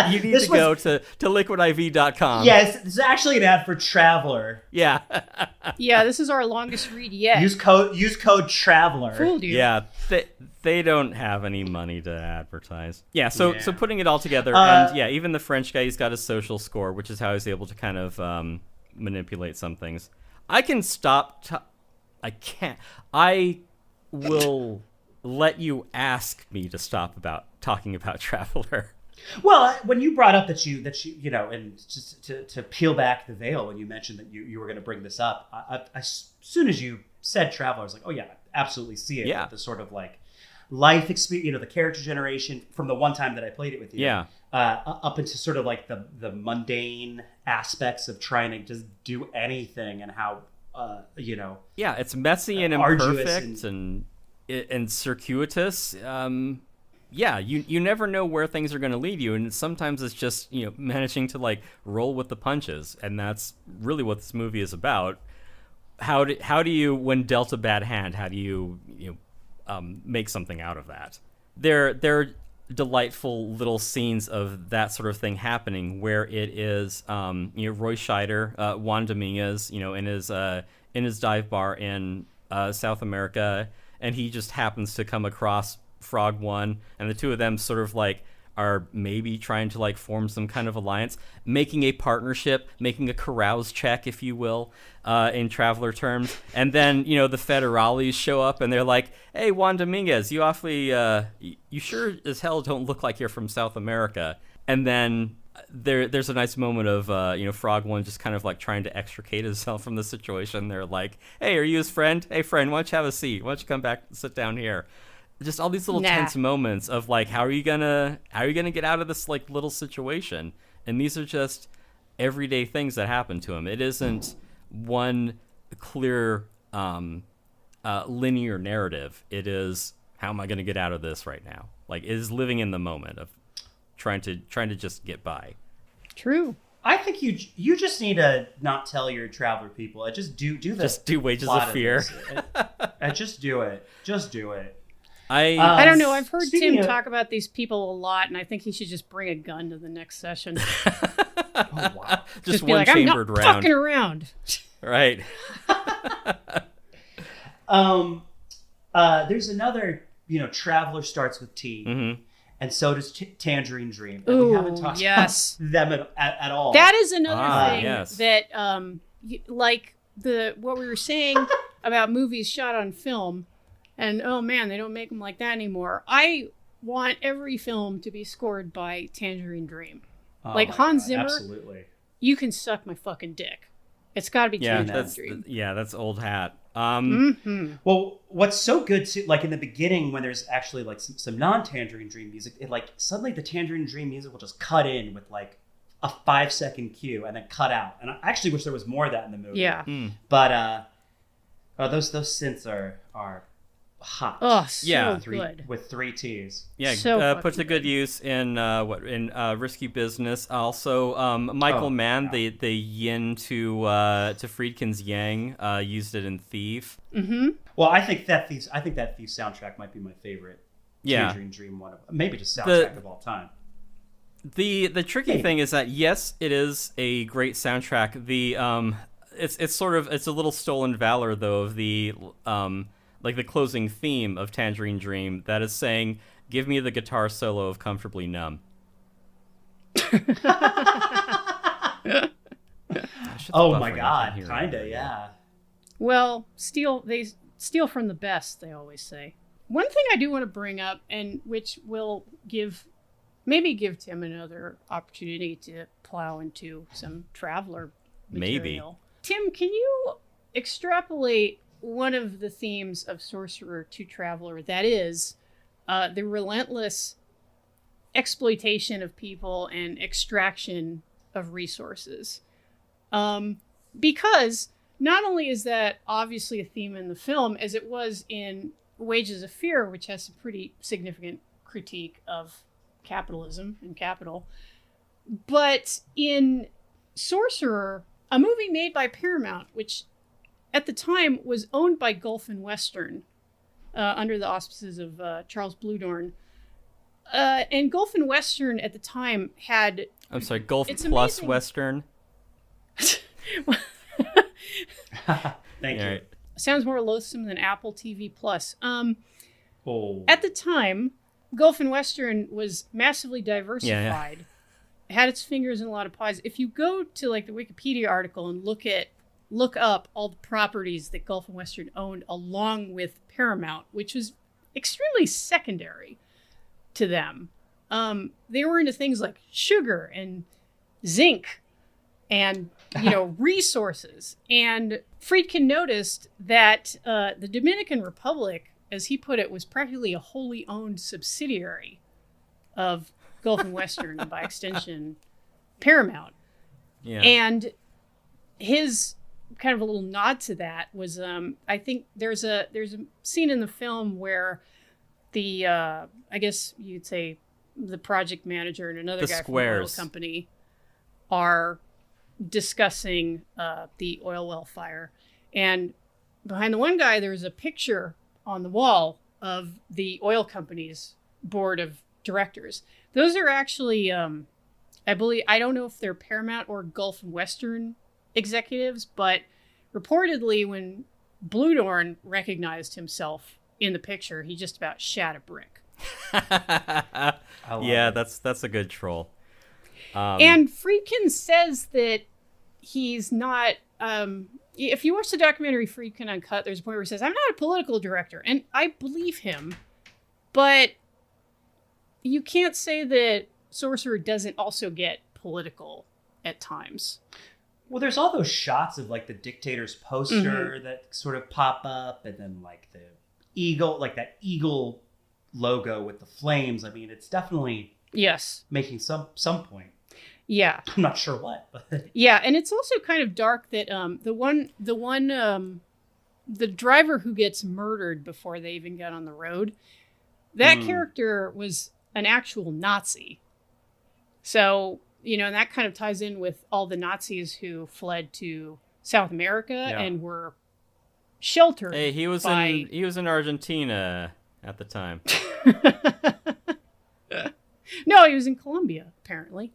You need to go to liquidiv.com. Yes, this is actually an ad for Traveler. Yeah. Yeah, this is our longest read yet. Use code Traveler. Fooled you. Yeah, they don't have any money to advertise. Yeah, so putting it all together, and yeah, even the French guy, he's got a social score, which is how he's able to kind of manipulate some things. I can stop. I can't. I will let you ask me to stop talking about Traveler. Well, when you brought up that you and just to peel back the veil, when you mentioned that you were going to bring this up, I, as soon as you said Traveler, I was like, oh yeah, I absolutely see it. Yeah. With the sort of like life experience, the character generation from the one time that I played it with you. Yeah. Up into sort of like the mundane aspects of trying to just do anything, and how Yeah, it's messy and arduous imperfect and circuitous. Yeah, you never know where things are going to lead you, and sometimes it's just managing to like roll with the punches, and that's really what this movie is about. How do you, when dealt a bad hand, how do you make something out of that? There are delightful little scenes of that sort of thing happening, where it is Roy Scheider, Juan Dominguez, in his dive bar in South America, and he just happens to come across Frog One, and the two of them sort of like are maybe trying to like form some kind of alliance, making a partnership, making a carouse check, if you will, in Traveler terms. And then the federales show up and they're like, hey, Juan Dominguez, you awfully you sure as hell don't look like you're from South America. And then there's a nice moment of Frog One just kind of like trying to extricate himself from the situation. They're like, hey, are you his friend? Hey friend, why don't you have a seat? Why don't you come back and sit down here? Just all these little tense moments of like, how are you gonna get out of this like little situation? And these are just everyday things that happen to him. It isn't one clear linear narrative. It is, how am I going to get out of this right now? Like, it is living in the moment of trying to just get by. True. I think you just need to not tell your traveler people. Just do the just do Wages of Fear. Just do it. Just do it. I don't know. I've heard Tim talk about these people a lot, and I think he should just bring a gun to the next session. Oh, wow. just be one like, chambered I'm not round. fucking around. Right. There's another, Traveler starts with T. Mm-hmm. And so does Tangerine Dream. And we haven't talked about them at all. That is another thing yes. that, like what we were saying about movies shot on film, and oh man, they don't make them like that anymore. I want every film to be scored by Tangerine Dream. Like Hans Zimmer, absolutely. You can suck my fucking dick. It's got to be Tangerine Dream. That's old hat. Well, what's so good too, like in the beginning when there's actually like some non-Tangerine Dream music, it like suddenly the Tangerine Dream music will just cut in with like a 5-second cue and then cut out. And I actually wish there was more of that in the movie. Yeah. But those synths are hot. Oh, so good. With 3 T's. Yeah, so puts a good use in Risky Business. Also, Michael Mann, the yin to Friedkin's yang, used it in Thief. Mm-hmm. Well, I think that Thief soundtrack might be my favorite. Tangerine Dream one, maybe just soundtrack of all time. The tricky thing is that yes, it is a great soundtrack. The it's a little stolen valor though of the like the closing theme of Tangerine Dream that is saying, give me the guitar solo of Comfortably Numb. Oh my god, kinda, yeah. Well, they steal from the best, they always say. One thing I do want to bring up, and which will give Tim another opportunity to plow into some Traveler material. Maybe. Tim, can you extrapolate one of the themes of Sorcerer to Traveler, that is the relentless exploitation of people and extraction of resources? Because not only is that obviously a theme in the film, as it was in Wages of Fear, which has some pretty significant critique of capitalism and capital, but in Sorcerer, a movie made by Paramount, which at the time was owned by Gulf+Western, under the auspices of Charles Bluhdorn. And Gulf+Western at the time had... I'm sorry, Gulf+Western? Thank you. Right. Sounds more loathsome than Apple TV+. At the time, Gulf+Western was massively diversified. It had its fingers in a lot of pies. If you go to like the Wikipedia article and look up all the properties that Gulf+Western owned along with Paramount, which was extremely secondary to them. They were into things like sugar and zinc and, resources. And Friedkin noticed that the Dominican Republic, as he put it, was practically a wholly owned subsidiary of Gulf+Western and by extension Paramount. Yeah. And his kind of a little nod to that was I think there's a scene in the film where the I guess you'd say the project manager and another guy from the oil company are discussing the oil well fire, and behind the one guy there's a picture on the wall of the oil company's board of directors. Those are actually I don't know if they're Paramount or Gulf+Western executives, but reportedly when Bluhdorn recognized himself in the picture, he just about shat a brick. That's a good troll. And Friedkin says that he's not if you watch the documentary Friedkin Uncut, there's a point where he says, I'm not a political director, and I believe him, but you can't say that Sorcerer doesn't also get political at times. Well, there's all those shots of like the dictator's poster that sort of pop up, and then like the eagle, like that eagle logo with the flames. I mean, it's definitely making some point. Yeah. I'm not sure what, but Yeah, and it's also kind of dark that the driver who gets murdered before they even get on the road, that character was an actual Nazi. So, and that kind of ties in with all the Nazis who fled to South America and were sheltered. Hey, he was in Argentina at the time. No, he was in Colombia, apparently.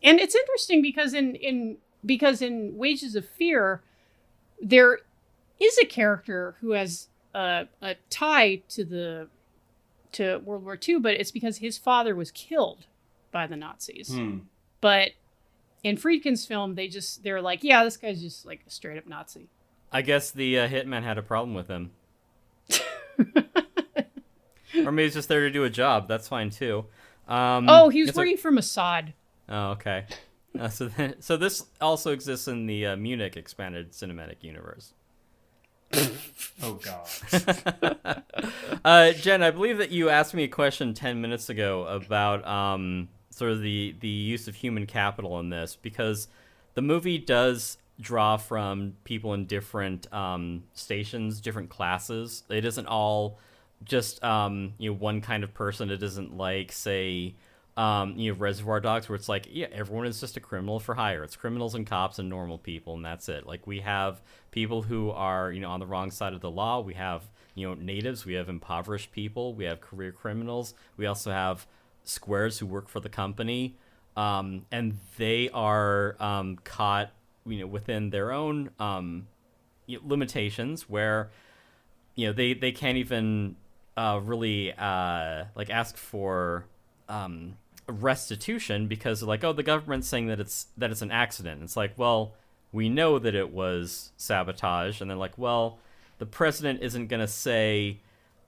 And it's interesting because in Wages of Fear, there is a character who has a tie to World War II, but it's because his father was killed by the Nazis. But in Friedkin's film, they're like, yeah, this guy's just like a straight up Nazi. I guess the hitman had a problem with him. Or maybe he's just there to do a job. That's fine too. He was working for Mossad. Oh, okay. So this also exists in the Munich expanded cinematic universe. oh god. Jen, I believe that you asked me a question 10 minutes ago about sort of the use of human capital in this, because the movie does draw from people in different stations, different classes. It isn't all just one kind of person. It isn't like, say, Reservoir Dogs, where it's like, yeah, everyone is just a criminal for hire. It's criminals and cops and normal people, and that's it. Like, we have people who are, on the wrong side of the law. We have, natives. We have impoverished people. We have career criminals. We also have squares who work for the company, and they are caught, within their own limitations, where, they can't even really ask for restitution, because they're like, oh, the government's saying that it's an accident. It's like, well, we know that it was sabotage. And they're like, well, the president isn't going to say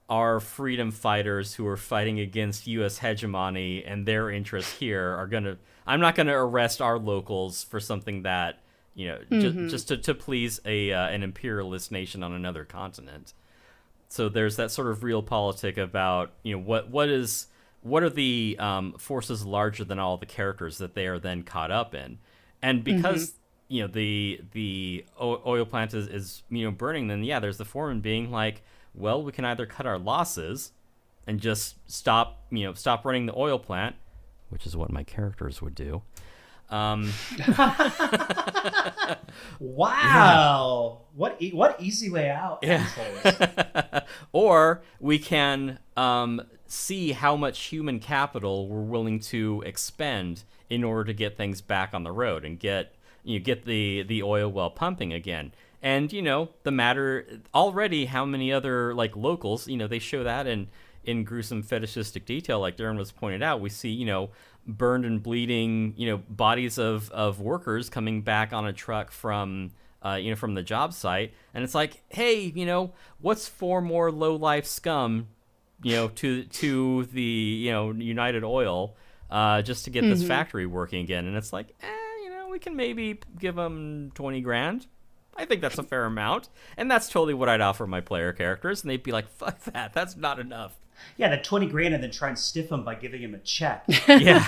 our freedom fighters who are fighting against U.S. hegemony and their interests here are going to, I'm not going to arrest our locals for something that, just to please an imperialist nation on another continent. So there's that sort of realpolitik about, what are the forces larger than all the characters that they are then caught up in. And because, the oil plant is burning, then there's the foreman being like, well, we can either cut our losses and just stop running the oil plant, which is what my characters would do. Wow. What easy way out. Yeah. Or we can see how much human capital we're willing to expend in order to get things back on the road and get the oil well pumping again. And the matter already, how many other locals, they show that in gruesome fetishistic detail, like Darren was pointed out. We see burned and bleeding bodies of workers coming back on a truck from from the job site, and it's like, hey, what's 4 more low life scum to the United Oil just to get this factory working again. And it's like, we can maybe give them 20 grand. I think that's a fair amount. And that's totally what I'd offer my player characters, and they'd be like, fuck that, that's not enough. Yeah, that 20 grand, and then try and stiff him by giving him a check. Yeah.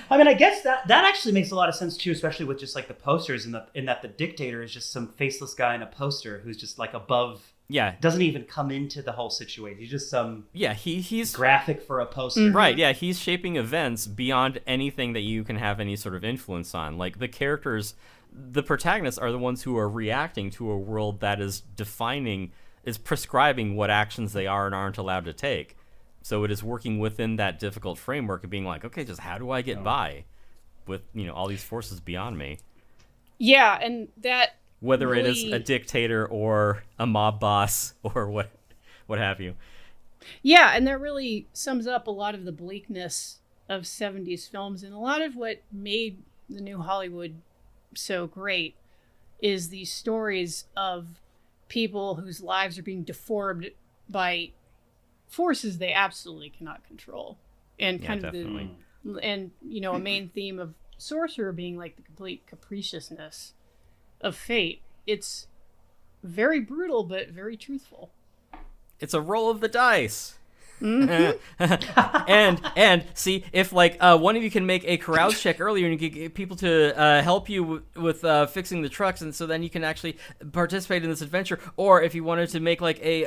I mean, I guess that actually makes a lot of sense too, especially with just the posters, in that the dictator is just some faceless guy in a poster who's just above. Yeah. Doesn't even come into the whole situation. He's just some he's graphic for a poster. Right, yeah, he's shaping events beyond anything that you can have any sort of influence on. Like, the characters, the protagonists are the ones who are reacting to a world that is prescribing what actions they are and aren't allowed to take. So it is working within that difficult framework of being like, okay, just how do I get by with, all these forces beyond me? Yeah, and that... Whether really... it is a dictator or a mob boss or what have you. Yeah, and that really sums up a lot of the bleakness of 70s films, and a lot of what made the new Hollywood so great is these stories of people whose lives are being deformed by forces they absolutely cannot control. And kind of definitely. A main theme of Sorcerer being the complete capriciousness of fate. It's very brutal, but very truthful. It's a roll of the dice. and see if like one of you can make a carouse check earlier and you can get people to help you with fixing the trucks, and so then you can actually participate in this adventure. Or if you wanted to make like a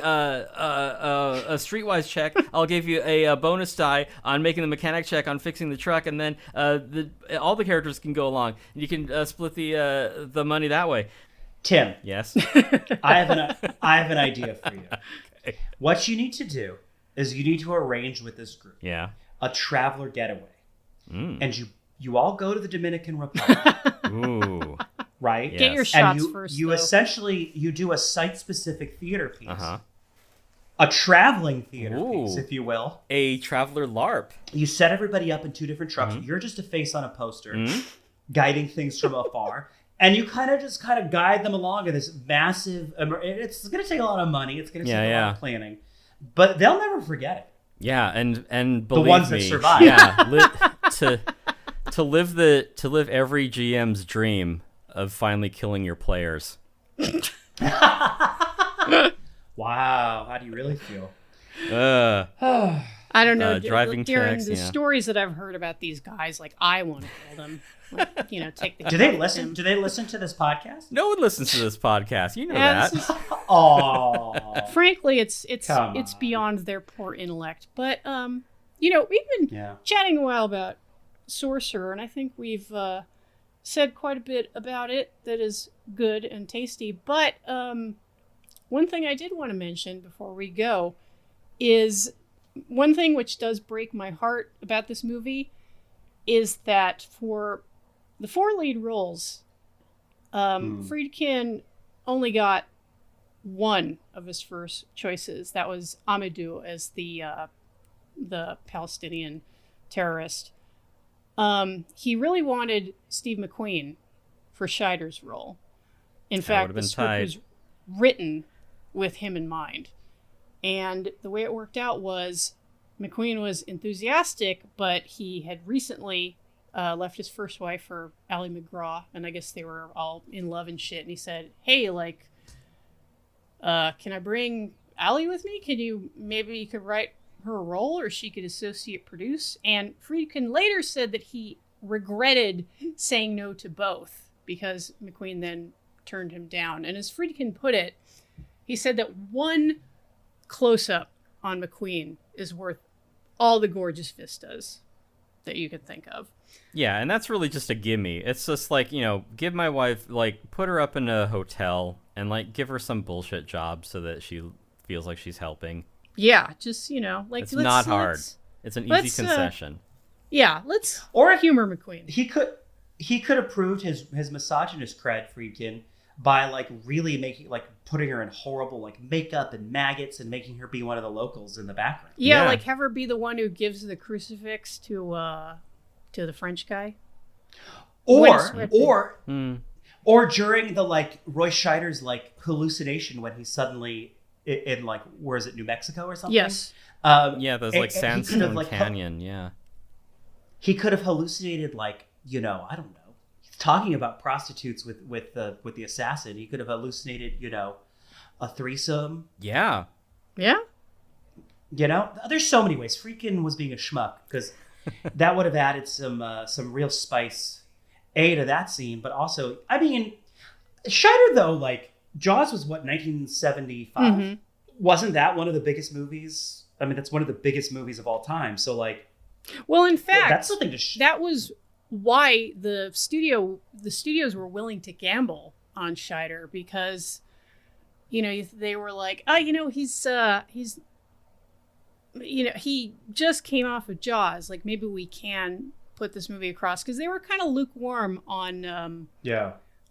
streetwise check, I'll give you a bonus die on making the mechanic check on fixing the truck, and then all the characters can go along and you can split the money that way. Tim. Yes. I have an idea for you. Okay. What you need to do is you need to arrange with this group a traveler getaway. And you all go to the Dominican Republic. Ooh. Right? Yes. Get your shots and first, you though. Essentially, you do a site-specific theater piece. A traveling theater piece, if you will. A traveler LARP. You set everybody up in 2 different trucks. You're just a face on a poster, guiding things from afar. And you kind of guide them along in this massive... It's going to take a lot of money. It's going to take a lot of planning. But they'll never forget it. Yeah, and believe the ones me, that survive. Yeah, to live every GM's dream of finally killing your players. Wow, how do you really feel? I don't know. Driving Darren, checks, the stories that I've heard about these guys, like I want to kill them. Like, take the. Do they listen? Do they listen to this podcast? No one listens to this podcast. You know that. Oh, frankly, it's beyond their poor intellect. But we've been chatting a while about Sorcerer, and I think we've said quite a bit about it that is good and tasty. But one thing I did want to mention before we go is one thing which does break my heart about this movie is that for the 4 lead roles, Friedkin only got one of his first choices. That was Amadou as the Palestinian terrorist. He really wanted Steve McQueen for Scheider's role. In fact, the script was written with him in mind. And the way it worked out was McQueen was enthusiastic, but he had recently left his first wife for Ally McGraw, and I guess they were all in love and shit. And he said, "Hey, can I bring Ally with me? Maybe you could write her a role, or she could associate produce?" And Friedkin later said that he regretted saying no to both because McQueen then turned him down. And as Friedkin put it, he said that one close-up on McQueen is worth all the gorgeous vistas that you could think of. Yeah, and that's really just a gimme. It's just like, give my wife, put her up in a hotel and, give her some bullshit job so that she feels like she's helping. Yeah, just, it's not hard. It's an easy concession. Let's humor McQueen. He could have proved his misogynist cred, Friedkin, by really making putting her in horrible makeup and maggots and making her be one of the locals in the background. Yeah, have her be the one who gives the crucifix to the French guy. Or during the Roy Scheider's hallucination when he's suddenly in where is it, New Mexico or something? Yes. Those sandstone canyon. Yeah. He could have hallucinated I don't know, talking about prostitutes with the assassin. He could have hallucinated, a threesome. Yeah. Yeah. There's so many ways. Friedkin was being a schmuck because that would have added some real spice to that scene, but also, Scheider though, Jaws was 1975. Mm-hmm. Wasn't that one of the biggest movies? That's one of the biggest movies of all time. So well, in fact, that's something to that was why the studios were willing to gamble on Scheider, because they were like, he's he just came off of Jaws, maybe we can put this movie across, because they were kind of lukewarm on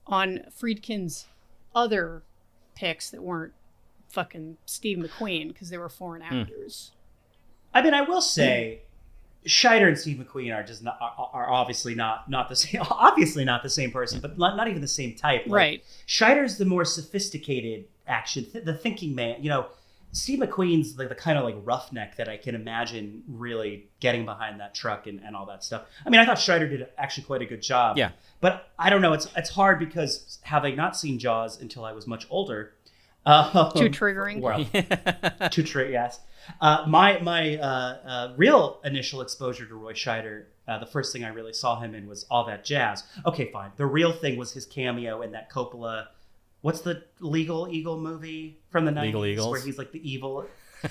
Friedkin's other picks that weren't fucking Steve McQueen, because they were foreign actors. I will say Scheider and Steve McQueen are obviously not the same. Obviously not the same person, but not even the same type. Right. Scheider's the more sophisticated action, the thinking man. Steve McQueen's the kind of roughneck that I can imagine really getting behind that truck and all that stuff. I thought Scheider did actually quite a good job. Yeah. But I don't know. It's hard because having not seen Jaws until I was much older, Too triggering. Well, too triggering. Yes. My real initial exposure to Roy Scheider, the first thing I really saw him in was All That Jazz. Okay, fine. The real thing was his cameo in that Coppola. What's the Legal Eagle movie from the 90s? Legal Eagles. Where he's like the evil.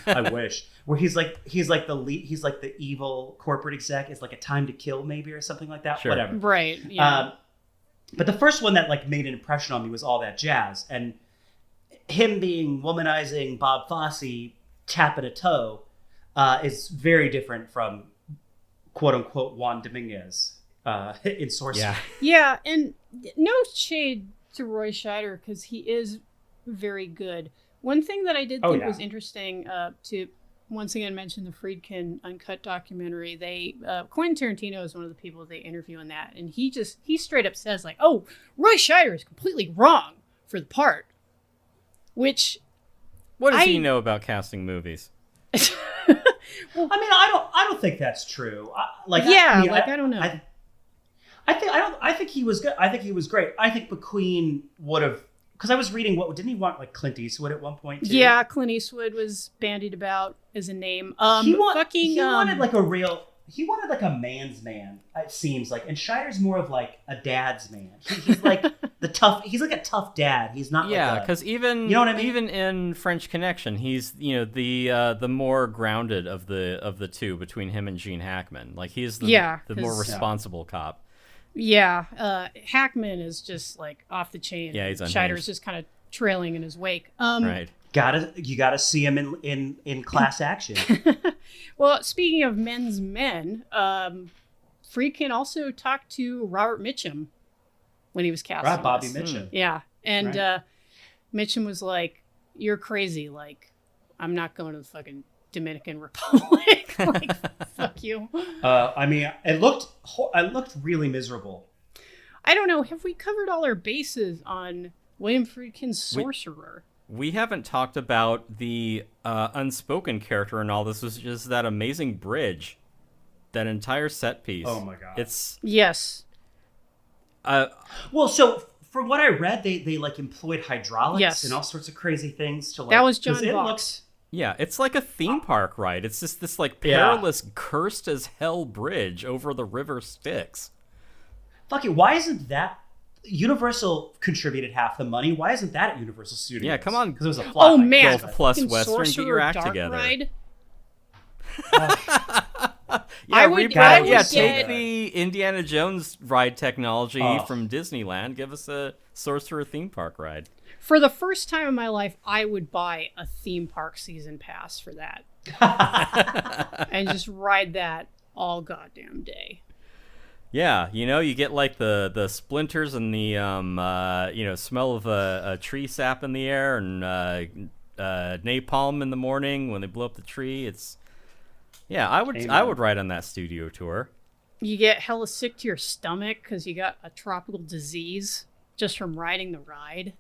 I wish. Where he's like the evil corporate exec. It's like A Time to Kill maybe or something like that. Sure. Whatever. Right. Yeah. But the first one that like made an impression on me was All That Jazz, and him being womanizing Bob Fosse, tapping a toe, is very different from quote unquote Juan Dominguez in Sorcerer. Yeah. Yeah, and no shade to Roy Scheider because he is very good. One thing that I did think was interesting to once again mention the Friedkin Uncut documentary. Quentin Tarantino is one of the people they interview in that, and he straight up says like, "Oh, Roy Scheider is completely wrong for the part," which what does he know about casting movies? Well, I mean, I don't think that's true. I don't know. I think he was good. I think he was great. I think McQueen would have, because I was reading didn't he want like Clint Eastwood at one point too? Yeah, Clint Eastwood was bandied about as a name. He wanted like a man's man. It seems like, and Scheider's more of like a dad's man. He's like he's like a tough dad. He's not. Yeah, because even you know what I mean? Even in French Connection, he's the more grounded of the two between him and Gene Hackman. Like he's the more responsible cop. Yeah, Hackman is just like off the chain. Yeah, he's unhinged. Scheider's just kind of trailing in his wake. Right. You gotta see him in class action. Well, speaking of men's men, Friedkin also talked to Robert Mitchum when he was casting. Right, Bobby Mitchum. Yeah, and right. Mitchum was like, "You're crazy. Like, I'm not going to the fucking Dominican Republic. Like, fuck you." I mean, it looked really miserable. I don't know. Have we covered all our bases on William Friedkin's Sorcerer? We haven't talked about the unspoken character in all this, which is that amazing bridge, that entire set piece. Oh my god! Yes. Well, so from what I read, they like employed hydraulics and all sorts of crazy things to like. That was John Box. Yeah, it's like a theme park ride. It's just this like perilous, cursed as hell bridge over the river Styx. Fuck it! Why isn't that? Universal contributed half the money. Why isn't that at Universal Studios? Yeah, come on. Because it was a flop. Oh man, Gulf+Western, get your act together. Take the Indiana Jones ride technology from Disneyland. Give us a Sorcerer theme park ride. For the first time in my life, I would buy a theme park season pass for that. And just ride that all goddamn day. Yeah, you get like the splinters and the smell of a tree sap in the air and napalm in the morning when they blow up the tree. I would ride on that studio tour. You get hella sick to your stomach because you got a tropical disease just from riding the ride.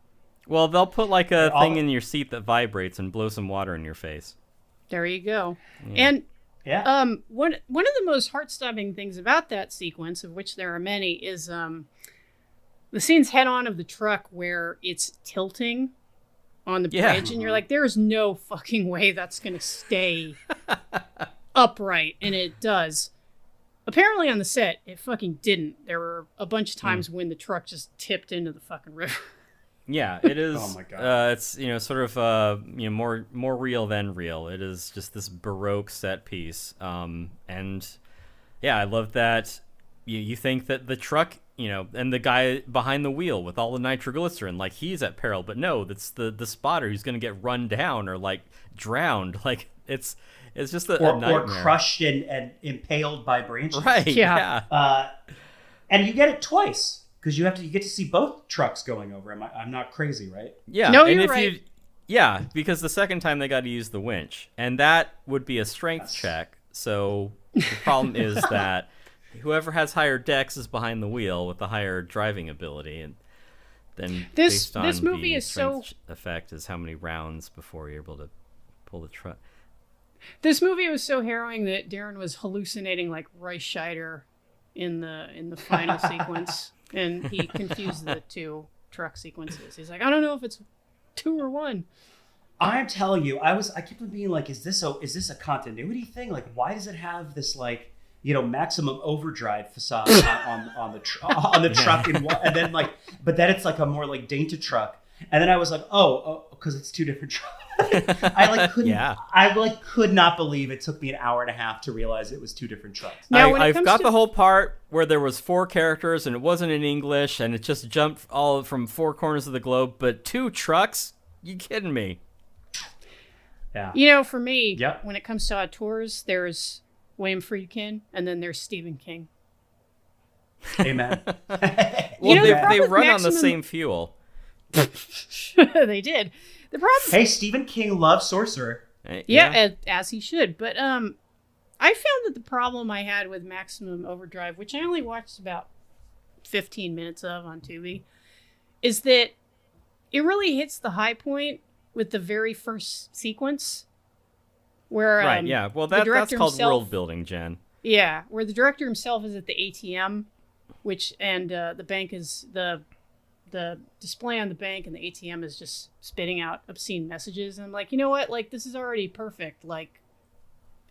Well, they'll put like a thing in your seat that vibrates and blow some water in your face. There you go. Yeah. And one of the most heart-stopping things about that sequence, of which there are many, is the scenes head-on of the truck where it's tilting on the bridge, and you're like, there's no fucking way that's gonna stay upright, and it does. Apparently on the set, it fucking didn't. There were a bunch of times when the truck just tipped into the fucking river. Yeah, it is. Oh my god! It's sort of more real than real. It is just this Baroque set piece, and yeah, I love that. You think that the truck, and the guy behind the wheel with all the nitroglycerin, like he's at peril, but no, that's the spotter who's gonna get run down or like drowned. Like it's just a nightmare. Or crushed and impaled by branches. Right. Yeah. And you get it twice. Because you get to see both trucks going over. I'm not crazy, right? Yeah. No, you're right. Because the second time they got to use the winch, and that would be a strength check. So the problem is that whoever has higher dex is behind the wheel with the higher driving ability, and then this based on movie the is so effect is how many rounds before you're able to pull the truck. This movie was so harrowing that Darren was hallucinating like Roy Scheider in the final sequence. And he confused the two truck sequences. He's like, I don't know if it's 2 or 1. I'm telling you, I kept on being like, is this a continuity thing? Like, why does it have this like, maximum overdrive facade on the truck and then like, but then it's like a more like dainty truck, and then I was like, oh, because it's 2 different trucks. I could not believe it took me an hour and a half to realize it was 2 different trucks. Now, I've got the whole part where there was 4 characters and it wasn't in English and it just jumped all from 4 corners of the globe, but 2 trucks? You kidding me? Yeah. For me, when it comes to auteurs, there's William Friedkin and then there's Stephen King. Amen. Well, they run on the same fuel. They did. The problem. Hey, Stephen King loves Sorcerer. Yeah, as he should. But I found that the problem I had with Maximum Overdrive, which I only watched about 15 minutes of on Tubi, is that it really hits the high point with the very first sequence. Where right, yeah. Well, that's called world building, Jen. Yeah, where the director himself is at the ATM, and the bank is the display on the bank, and the ATM is just spitting out obscene messages. And I'm like, you know what? Like, this is already perfect. Like,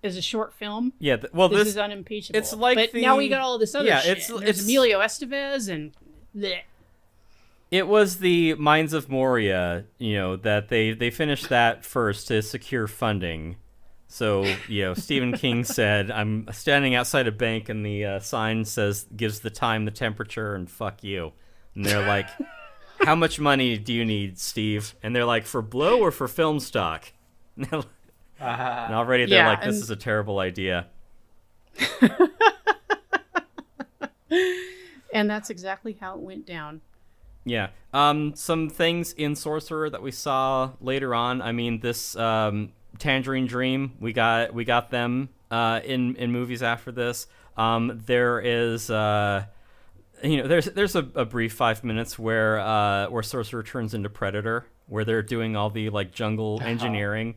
as a short film, this is unimpeachable. It's like, but now we got all of this other shit. There's Emilio Estevez and bleh. It was the Mines of Moria, that they finished that first to secure funding. So, Stephen King said, I'm standing outside a bank and the sign gives the time, the temperature, and fuck you. And they're like, how much money do you need, Steve? And they're like, for blow or for film stock? And already they're like, this is a terrible idea. And that's exactly how it went down. Yeah. Some things in Sorcerer that we saw later on. I mean, this Tangerine Dream, we got them in movies after this. There is there's a brief 5 minutes where Sorcerer turns into Predator, where they're doing all the like jungle engineering.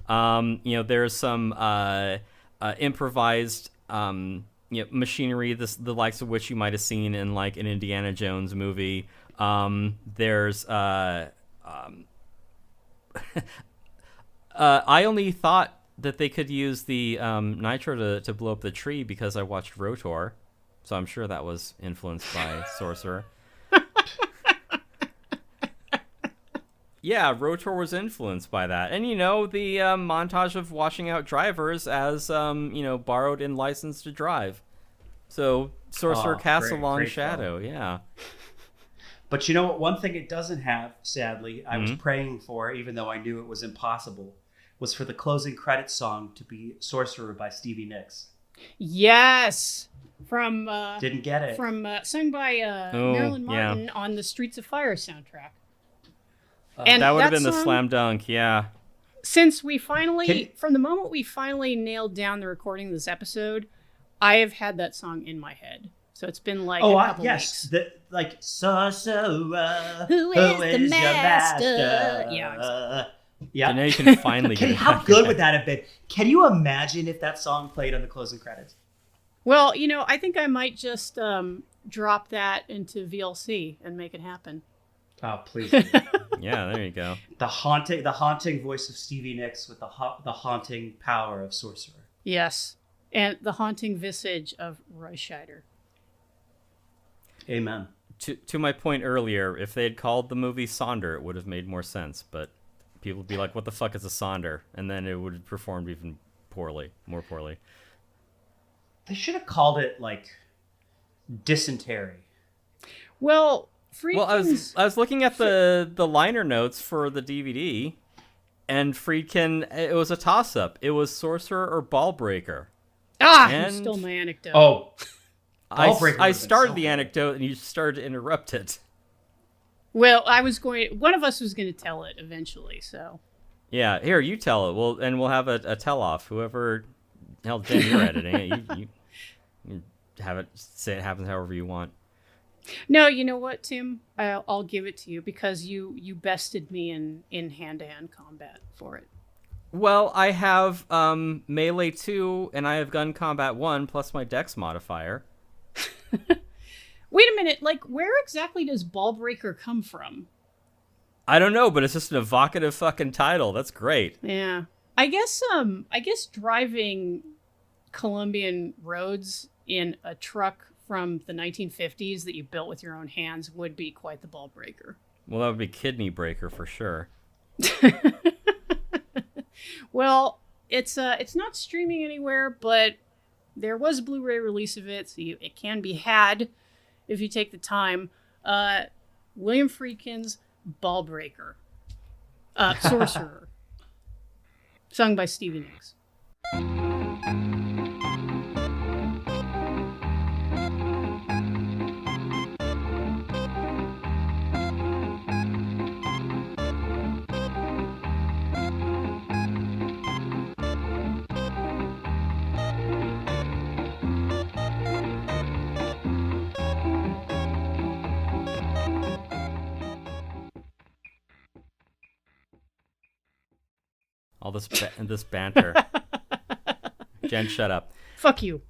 There's some improvised machinery, the likes of which you might have seen in like an Indiana Jones movie. There's I only thought that they could use the nitro to blow up the tree because I watched Rotor, so I'm sure that was influenced by Sorcerer. Yeah, Rotor was influenced by that. And, the montage of washing out drivers as, borrowed and licensed to drive. So Sorcerer casts a long shadow, yeah. But you know what? One thing it doesn't have, sadly, I was praying for, even though I knew it was impossible, was for the closing credits song to be Sorcerer by Stevie Nicks. Yes! From didn't get it. From sung by Marilyn Martin on the Streets of Fire soundtrack. And that would have been the slam dunk, yeah. Since we finally, from the moment we finally nailed down the recording of this episode, I have had that song in my head. So it's been like a couple weeks. Like Sorcerer, who is the master? Yeah, yeah. And now you can finally get it. How good would that have been? Can you imagine if that song played on the closing credits? Well, I think I might just drop that into VLC and make it happen. Oh, please. Yeah, there you go. The haunting voice of Stevie Nicks with the haunting power of Sorcerer. Yes, and the haunting visage of Roy Scheider. Amen. To my point earlier, if they had called the movie Sonder, it would have made more sense. But people would be like, "What the fuck is a Sonder?" And then it would have performed even more poorly. They should have called it like dysentery. Well, I was looking at the liner notes for the DVD, and Friedkin, it was a toss-up. It was Sorcerer or Ballbreaker. You stole my anecdote. Oh, I started the anecdote, and you started to interrupt it. Well, one of us was going to tell it eventually, so. Yeah, here, you tell it. We'll have a tell-off. Whoever, hell, Jen, you're editing it. You have it, say it happens however you want. No, you know what, Tim? I'll give it to you because you bested me in hand-to-hand combat for it. Well, I have Melee 2 and I have Gun Combat 1 plus my Dex modifier. Wait a minute, like where exactly does Ballbreaker come from? I don't know, but it's just an evocative fucking title. That's great. Yeah. I guess driving Colombian roads in a truck from the 1950s that you built with your own hands would be quite the ball breaker. Well, that would be kidney breaker for sure. Well, it's not streaming anywhere, but there was a Blu-ray release of it, so it can be had if you take the time. William Friedkin's Ball Breaker. Sorcerer. Sung by Stevie Nicks. All this banter. Jen, shut up. Fuck you.